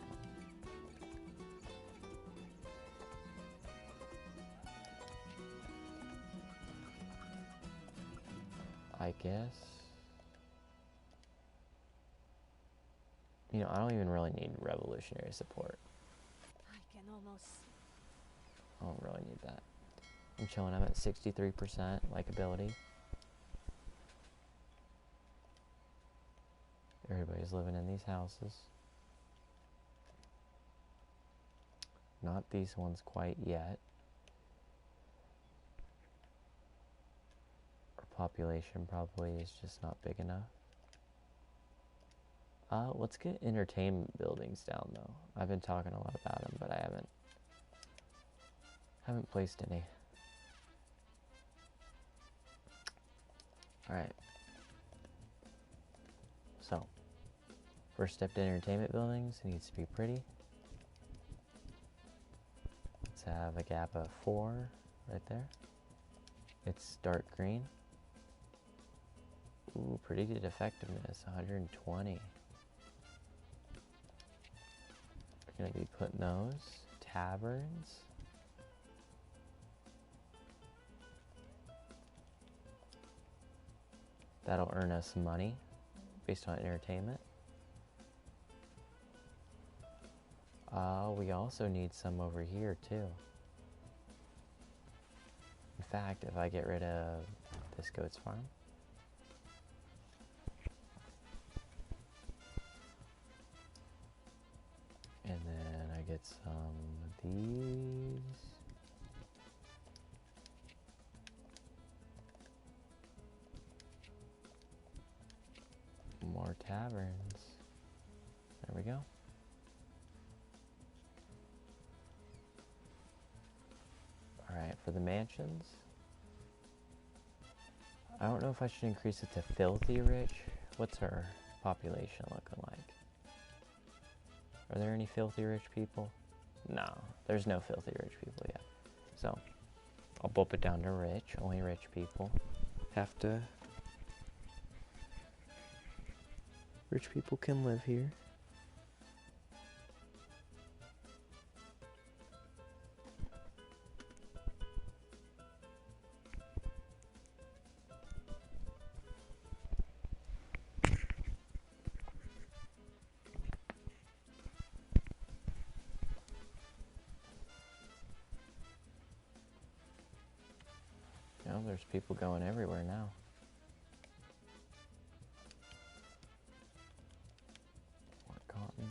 I guess, you know, I don't even really need revolutionary support. I can almost. I don't really need that. I'm chilling. I'm at 63% likability. Everybody's living in these houses. Not these ones quite yet. Our population probably is just not big enough. Let's get entertainment buildings down though. I've been talking a lot about them, but I haven't placed any. Alright. So, first step to entertainment buildings, it needs to be pretty. Let's have a gap of 4 right there. It's dark green. Ooh, predicted effectiveness, 120. We're gonna be putting those. Taverns. That'll earn us money based on entertainment. We also need some over here too. In fact, if I get rid of this goat's farm, get some of these. More taverns. There we go. Alright, for the mansions. I don't know if I should increase it to filthy rich. What's our population looking like? Are there any filthy rich people? No, there's no filthy rich people yet. So, I'll bump it down to rich. Only rich people have to... Rich people can live here. No, there's people going everywhere now. More cotton.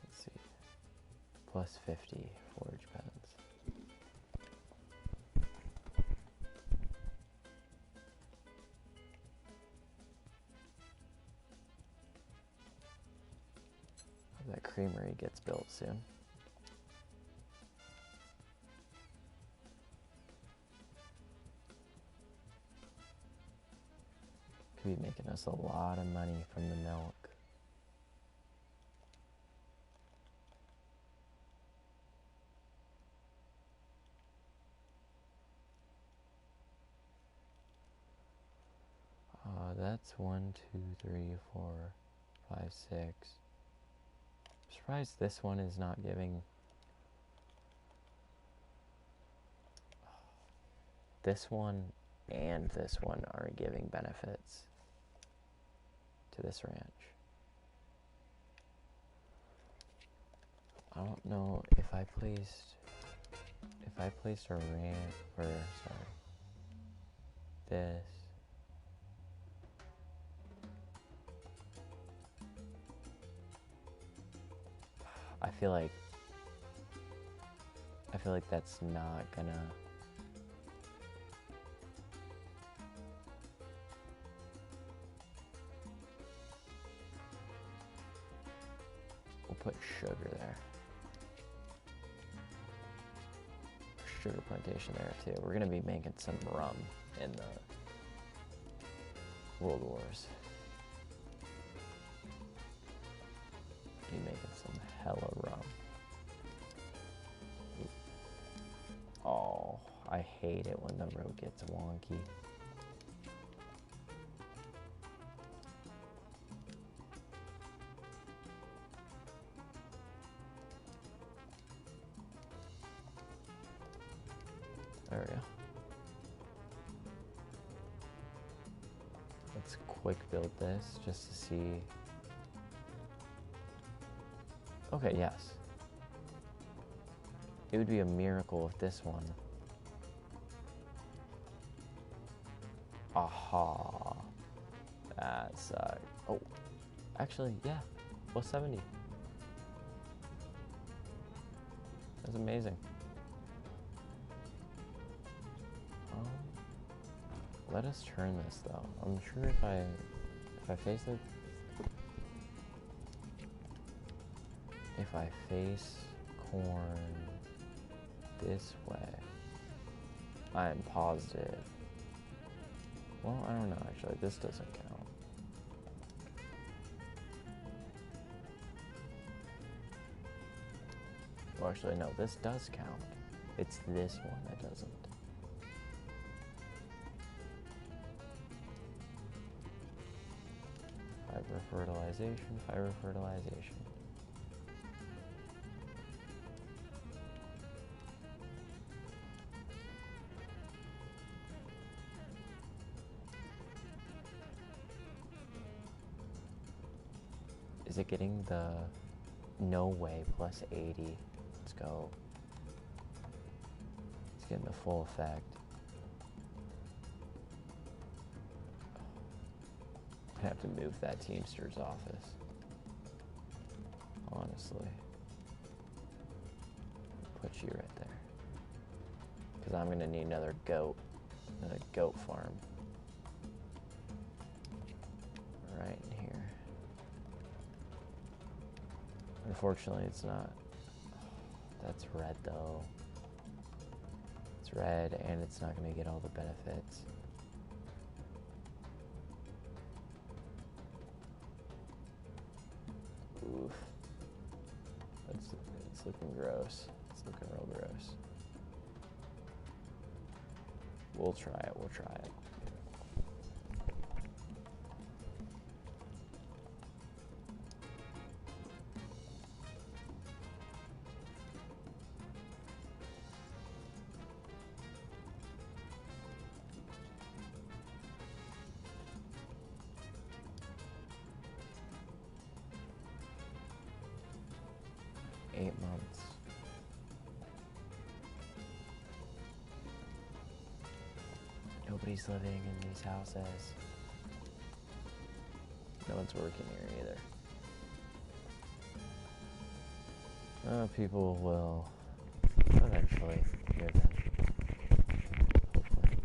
Let's see. Plus 50 forage pens. Hope that creamery gets built soon. Could be making us a lot of money from the milk. That's 1, 2, 3, 4, 5, 6. I'm surprised this one is not giving. This one and this one are giving benefits to this ranch. I don't know if I placed a ranch, or sorry, this. I feel like that's not gonna. We'll put sugar there. Sugar plantation there too. We're gonna be making some rum in the World Wars. Be making some hella rum. Oh, I hate it when the road gets wonky. There we go. Let's quick build this just to see. Okay, yes. It would be a miracle if this one. Aha. That's, oh. Actually, yeah. Plus 70. That's amazing. Let us turn this though. I'm sure if I face it. If I face corn this way, I am positive. Well, I don't know actually. This doesn't count. Well, actually, no. This does count. It's this one that doesn't. Fiber fertilization, fiber fertilization. Is it getting the no way plus 80? Let's go. It's getting the full effect. I have to move that Teamster's office. honestly. Put you right there. Because I'm going to need another goat farm. Right in here. Unfortunately, it's not. That's red, though. It's red, and it's not going to get all the benefits. Oof. It's looking gross. It's looking real gross. We'll try it. We'll try it. Months. Nobody's living in these houses. No one's working here either. People will eventually move in. Hopefully.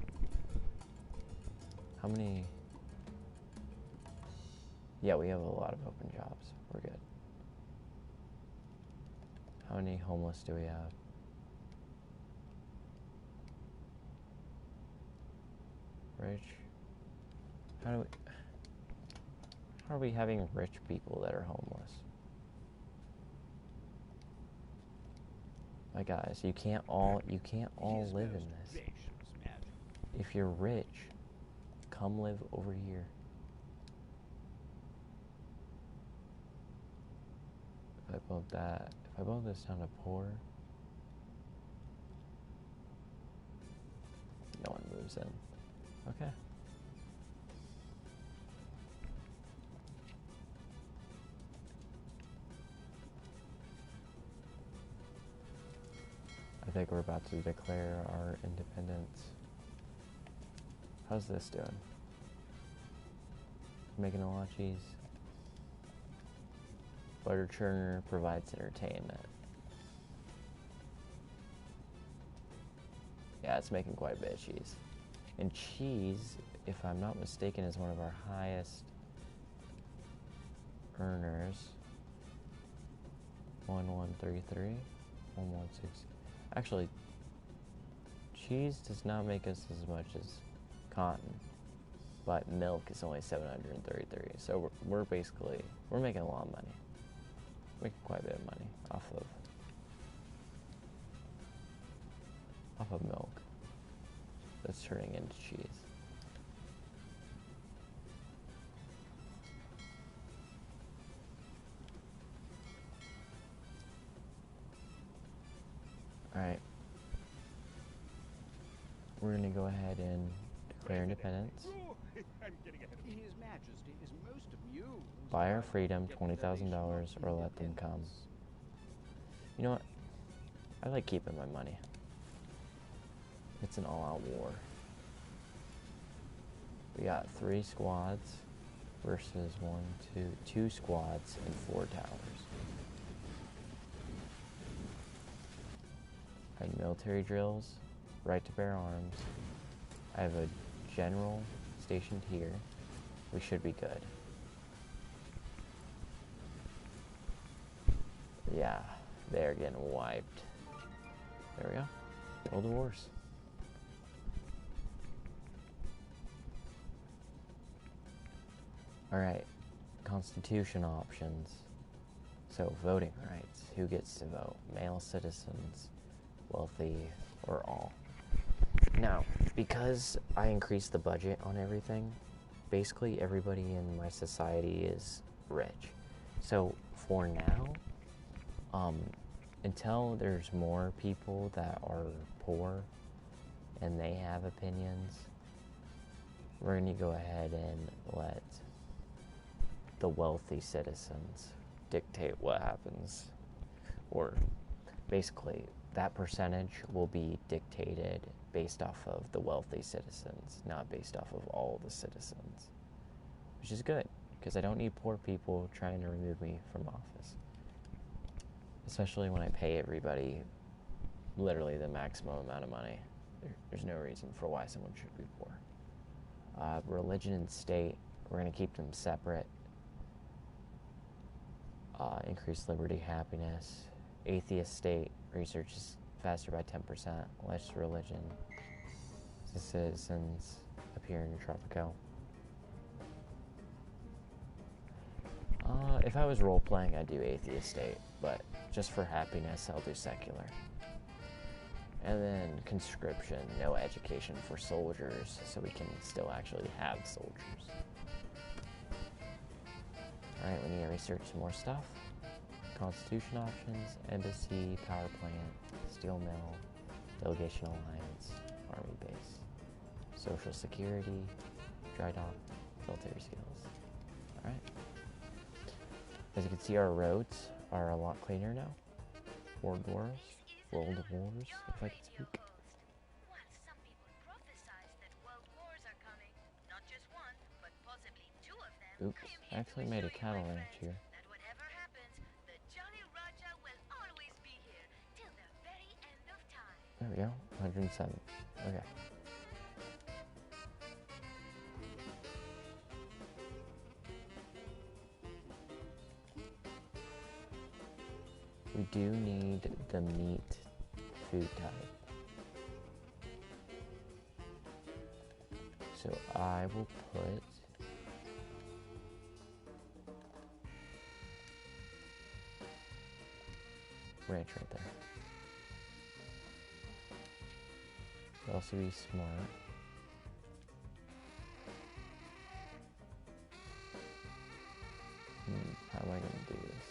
How many? Yeah, we have a lot of open jobs. We're good. How many homeless do we have? Rich? How are we having rich people that are homeless? My guys, you can't all live in this. If you're rich, come live over here. If I bump that, if I bump this down to poor, no one moves in. Okay. I think we're about to declare our independence. How's this doing? Making a lot of cheese. Butter churner provides entertainment. Yeah, it's making quite a bit of cheese. And cheese, if I'm not mistaken, is one of our highest earners. 1133, 116. Actually, cheese does not make us as much as cotton, but milk is only 733. So we're making a lot of money. Making quite a bit of money off of milk that's turning into cheese. Alright. We're going to go ahead and declare independence. His Majesty is most amused. Buy our freedom, $20,000, or let them come. You know what? I like keeping my money. It's an all-out war. We got 3 squads versus 2 squads and 4 towers. I have military drills, right to bear arms. I have a general stationed here. We should be good. Yeah, they're getting wiped. There we go. World Wars. Alright, constitution options. So, voting rights. Who gets to vote? Male citizens, wealthy, or all? Now, because I increased the budget on everything, basically everybody in my society is rich. So, for now, until there's more people that are poor and they have opinions, we're going to go ahead and let the wealthy citizens dictate what happens. Or basically, that percentage will be dictated based off of the wealthy citizens, not based off of all the citizens. Which is good, because I don't need poor people trying to remove me from office. Especially when I pay everybody literally the maximum amount of money. There's no reason for why someone should be poor. Religion and state, we're going to keep them separate. Increase liberty, happiness. Atheist state, research is faster by 10%. Less religion. The citizens appear in Tropico. If I was role-playing, I'd do atheist state, but just for happiness, I'll do secular. And then conscription, no education for soldiers, so we can still actually have soldiers. Alright, we need to research some more stuff. Constitution options, embassy, power plant, steel mill, delegation alliance, army base, social security, dry dock, military skills. Alright. As you can see, our roads are a lot cleaner now. World Wars, if I can speak. While some people prophesize that world wars are coming, not just one, but possibly two of them. Oops, I actually made a cattle ranch here. That whatever happens, the Jolly Raja will always be here till the very end of time. There we go, 107. Okay. We do need the meat food type. So I will put ranch right there. It'll also be smart. How am I going to do this?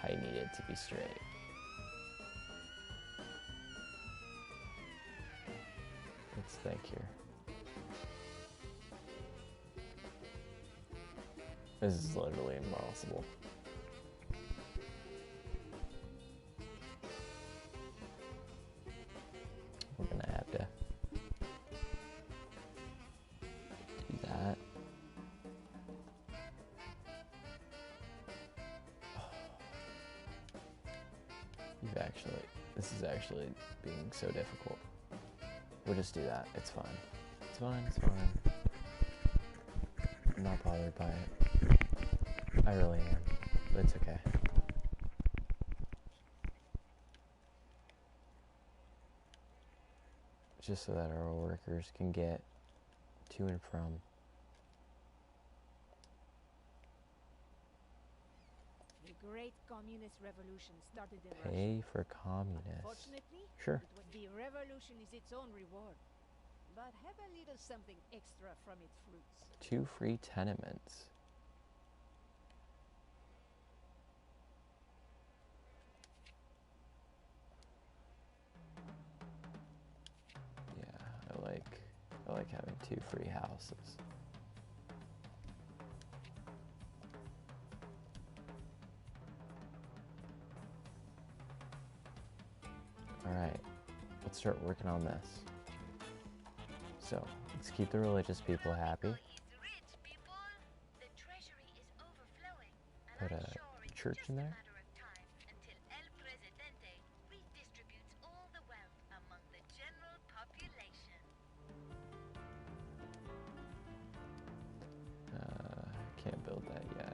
I need it to be straight. Let's think here. This is literally impossible. We're gonna have to do that. This is actually being so difficult. We'll just do that. It's fine. It's fine, it's fine. I'm not bothered by it. I really am. But it's okay. Just so that our workers can get to and from. The great communist revolution started in Pay Russia. for communists. Unfortunately, Sure. the revolution is its own reward. But have a little something extra from its fruits. 2 free tenements. Yeah, I like having 2 free houses. Alright, let's start working on this. So, let's keep the religious people happy. Is rich, people. The treasury is overflowing. And Put I'm a sure it's church just in a there. matter of time until El Presidente redistributes all the wealth among the general population. Can't build that yet.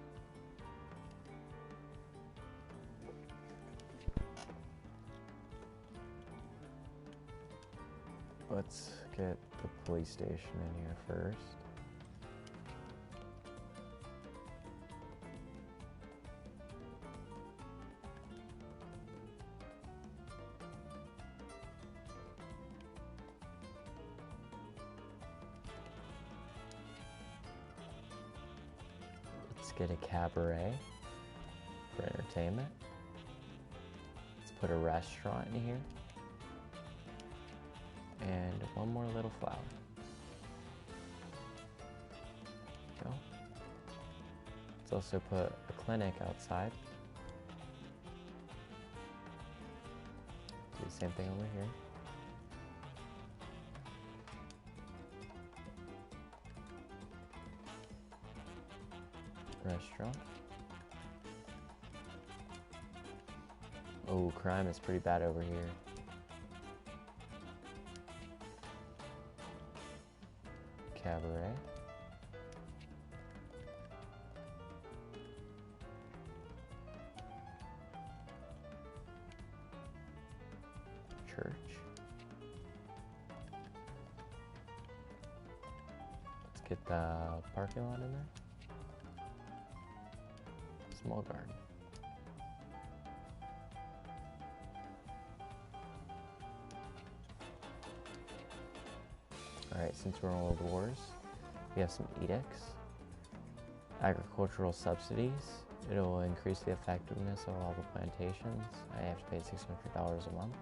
Let's get the police station in here first. Let's get a cabaret for entertainment. Let's put a restaurant in here. And one more little flower. Go. Let's also put a clinic outside. Do the same thing over here. Restaurant. Oh, crime is pretty bad over here. Cabaret. Church. Let's get the parking lot in there. Small garden. Alright, since we're in World Wars, we have some edicts. Agricultural subsidies. It'll increase the effectiveness of all the plantations. I have to pay $600 a month.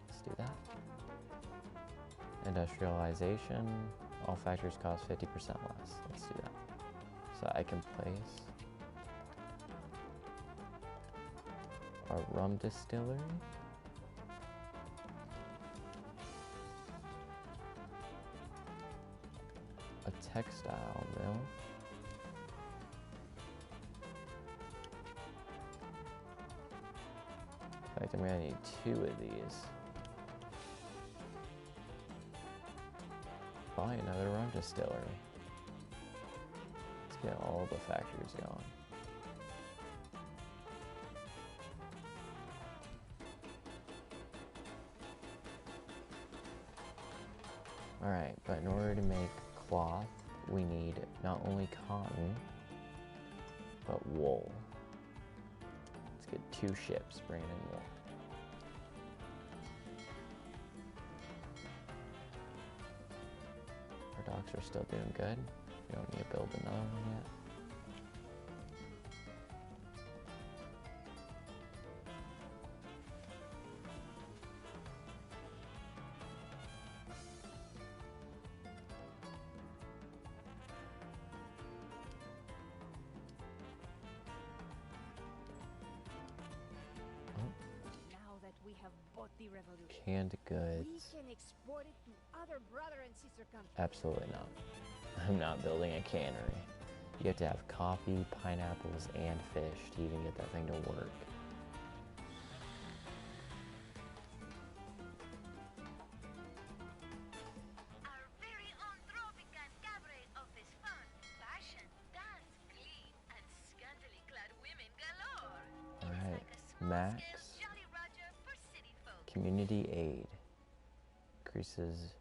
Let's do that. Industrialization. All factories cost 50% less. Let's do that. So I can place a rum distillery. A textile mill. In fact, I'm gonna need 2 of these. Probably another rum distillery. Let's get all the factories going. Alright, but in order to make cloth, we need not only cotton, but wool. Let's get 2 ships bringing in wool. Our docks are still doing good. We don't need to build another one yet. Now that we have bought the revolution, Canned we goods. can export it to other brother and sister countries. Absolutely not. I'm not building a cannery. You have to have coffee, pineapples, and fish to even get that thing to work. Our very own Tropico cabaret offers fun, fashion, dance, glee, and scantily clad women galore. It is Alright, like a small-scale Max. Jolly Roger for city folk. Community aid. Increases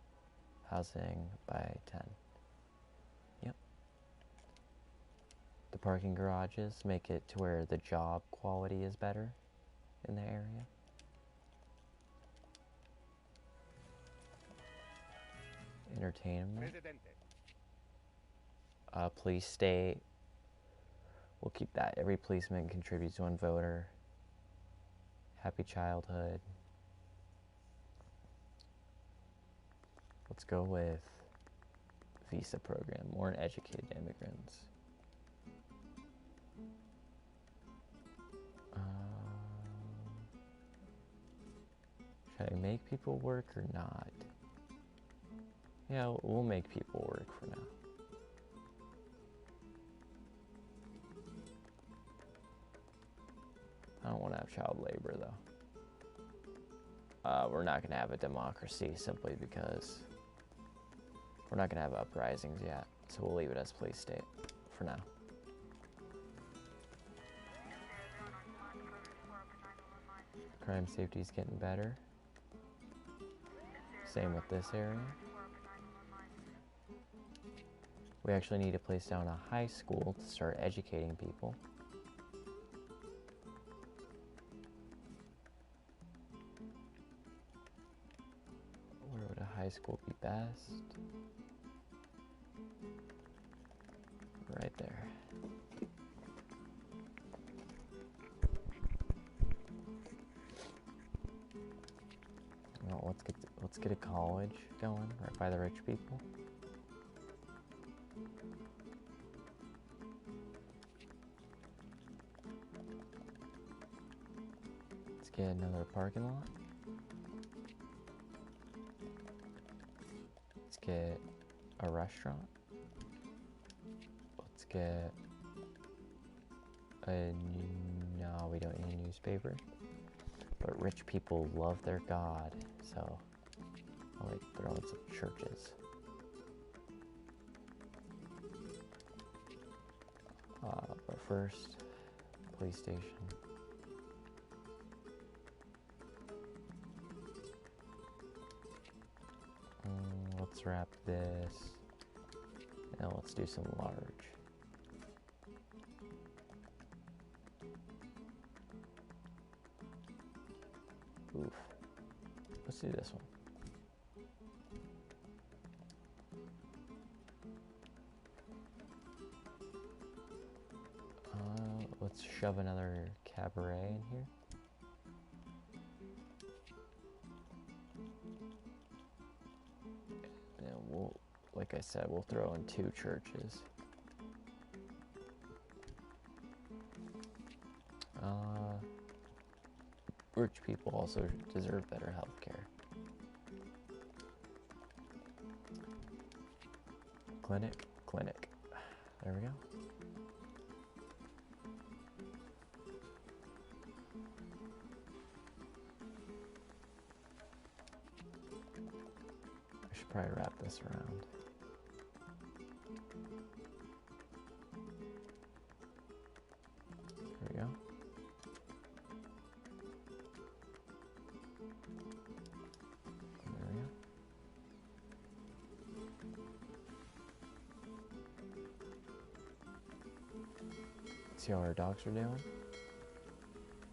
housing by 10. Yep. The parking garages make it to where the job quality is better in the area. Entertainment. Presidente. Police state. We'll keep that. Every policeman contributes 1 voter. Happy childhood. Let's go with visa program. More educated immigrants. Should I make people work or not? Yeah, we'll make people work for now. I don't want to have child labor though. We're not going to have a democracy simply because we're not going to have uprisings yet. So we'll leave it as police state for now. Crime safety is getting better. Same with this area. We actually need to place down a high school to start educating people. Where would a high school be best? Right there. Well, let's get a college going right by the rich people. Let's get another parking lot. Let's get a restaurant. Let's get No, we don't need a newspaper. But rich people love their god, so I'll like throw in some churches. But first, police station. Let's wrap this. Now let's do some large. Oof. Let's do this one. Let's shove another cabaret in here. And we'll, like I said, we'll throw in 2 churches. Rich people also deserve better health care. Clinic, clinic. There we go. I should probably wrap this around. There we go. There we go. See how our docks are doing?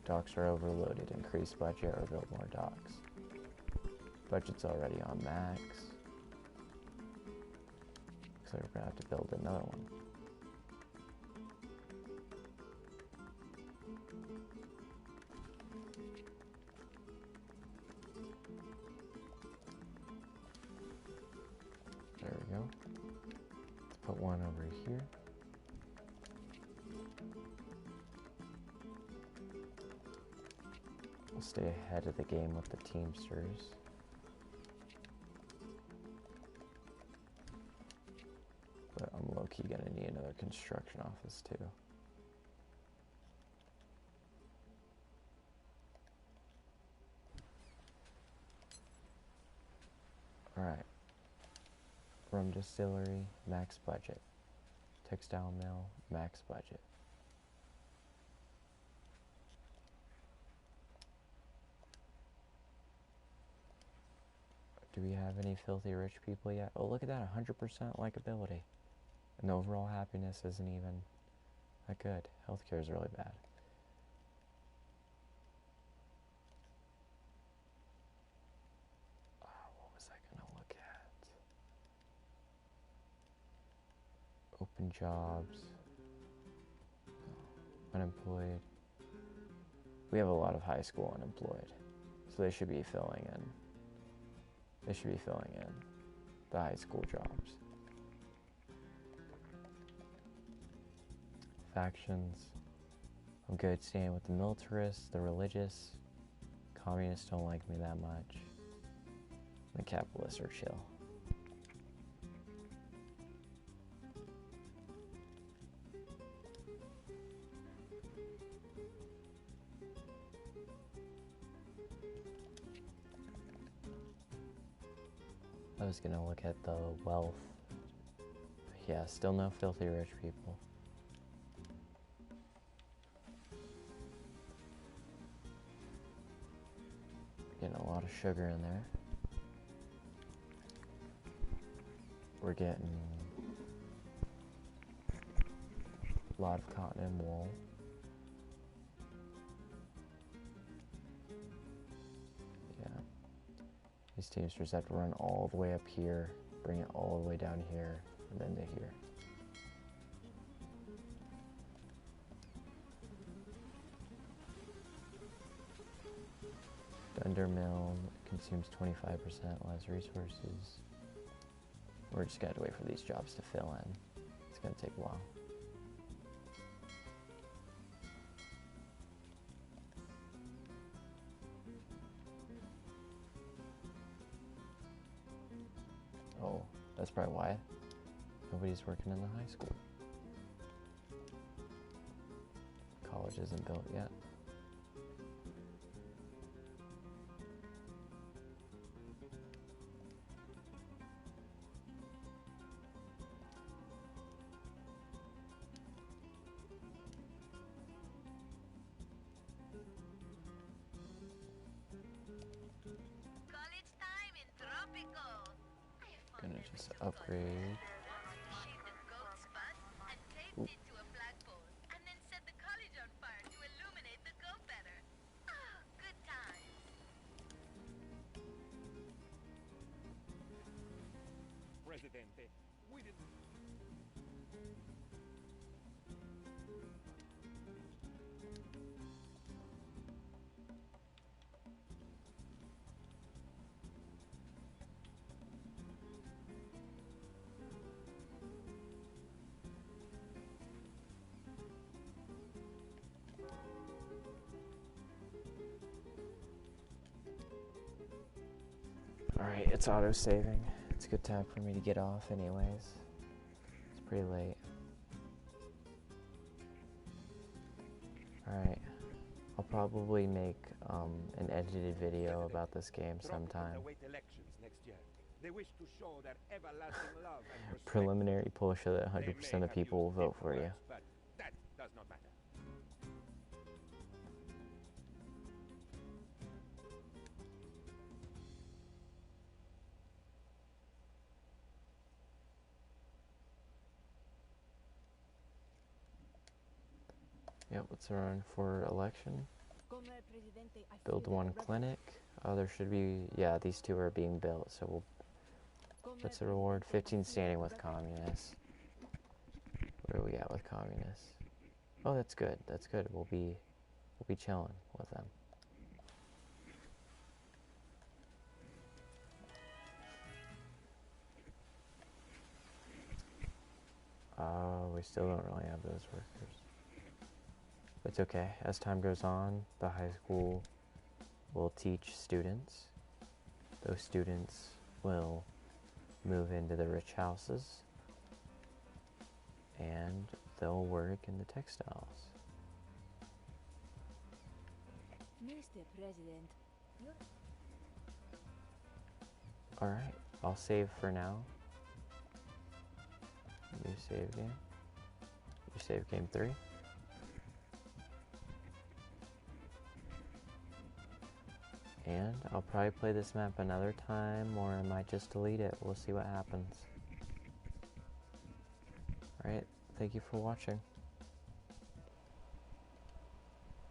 Docks are overloaded. Increase budget or build more docks. Budget's already on max. Looks like we're gonna have to build another one. There we go. Let's put one over here. We'll stay ahead of the game with the Teamsters. But I'm low-key gonna need another construction office too. Alright. Rum distillery, max budget. Textile mill, max budget. Do we have any filthy rich people yet? Oh, look at that, 100% likability. And the overall happiness isn't even that good. Healthcare is really bad. What was I gonna look at? Open jobs. Unemployed. We have a lot of high school unemployed. So they should be filling in. They should be filling in the high school jobs. Factions. I'm good staying with the militarists, the religious. Communists don't like me that much. The capitalists are chill. I was gonna look at the wealth. Yeah, still no filthy rich people. Getting a lot of sugar in there. We're getting a lot of cotton and wool. Yeah. These Teamsters have to run all the way up here, bring it all the way down here, and then to here. Dunder Mill consumes 25% less resources. We're just gonna have to wait for these jobs to fill in. It's gonna take a while. Oh, that's probably why nobody's working in the high school. college isn't built yet. College time in Tropico. I found Gonna a just little upgrade. We shaved the goat's butt and taped it to a flagpole, and then set the college on fire to illuminate the goat better. Ah, good times. Presidente, we didn't. Alright, it's auto-saving. It's a good time for me to get off anyways. It's pretty late. Alright. I'll probably make an edited video about this game sometime. Await elections next year. They wish to show their everlasting love and respect. Preliminary poll show that 100% of people will vote for you. But that does not matter. Yep, let's run for election. Come, Presidente, I Build feel one the rebel- clinic. Oh, there should be, yeah, these two are being built, so we'll, Come, what's the reward? Presidente, I 15 feel standing the with rebel- communists. Where are we at with communists? Oh, that's good, that's good. We'll be chilling with them. Oh, we still don't really have those workers. But it's okay. As time goes on, the high school will teach students. Those students will move into the rich houses and they'll work in the textiles. Mr. President, you're Alright, I'll save for now. New save game. New save game 3. And I'll probably play this map another time, or I might just delete it. We'll see what happens. Alright, thank you for watching.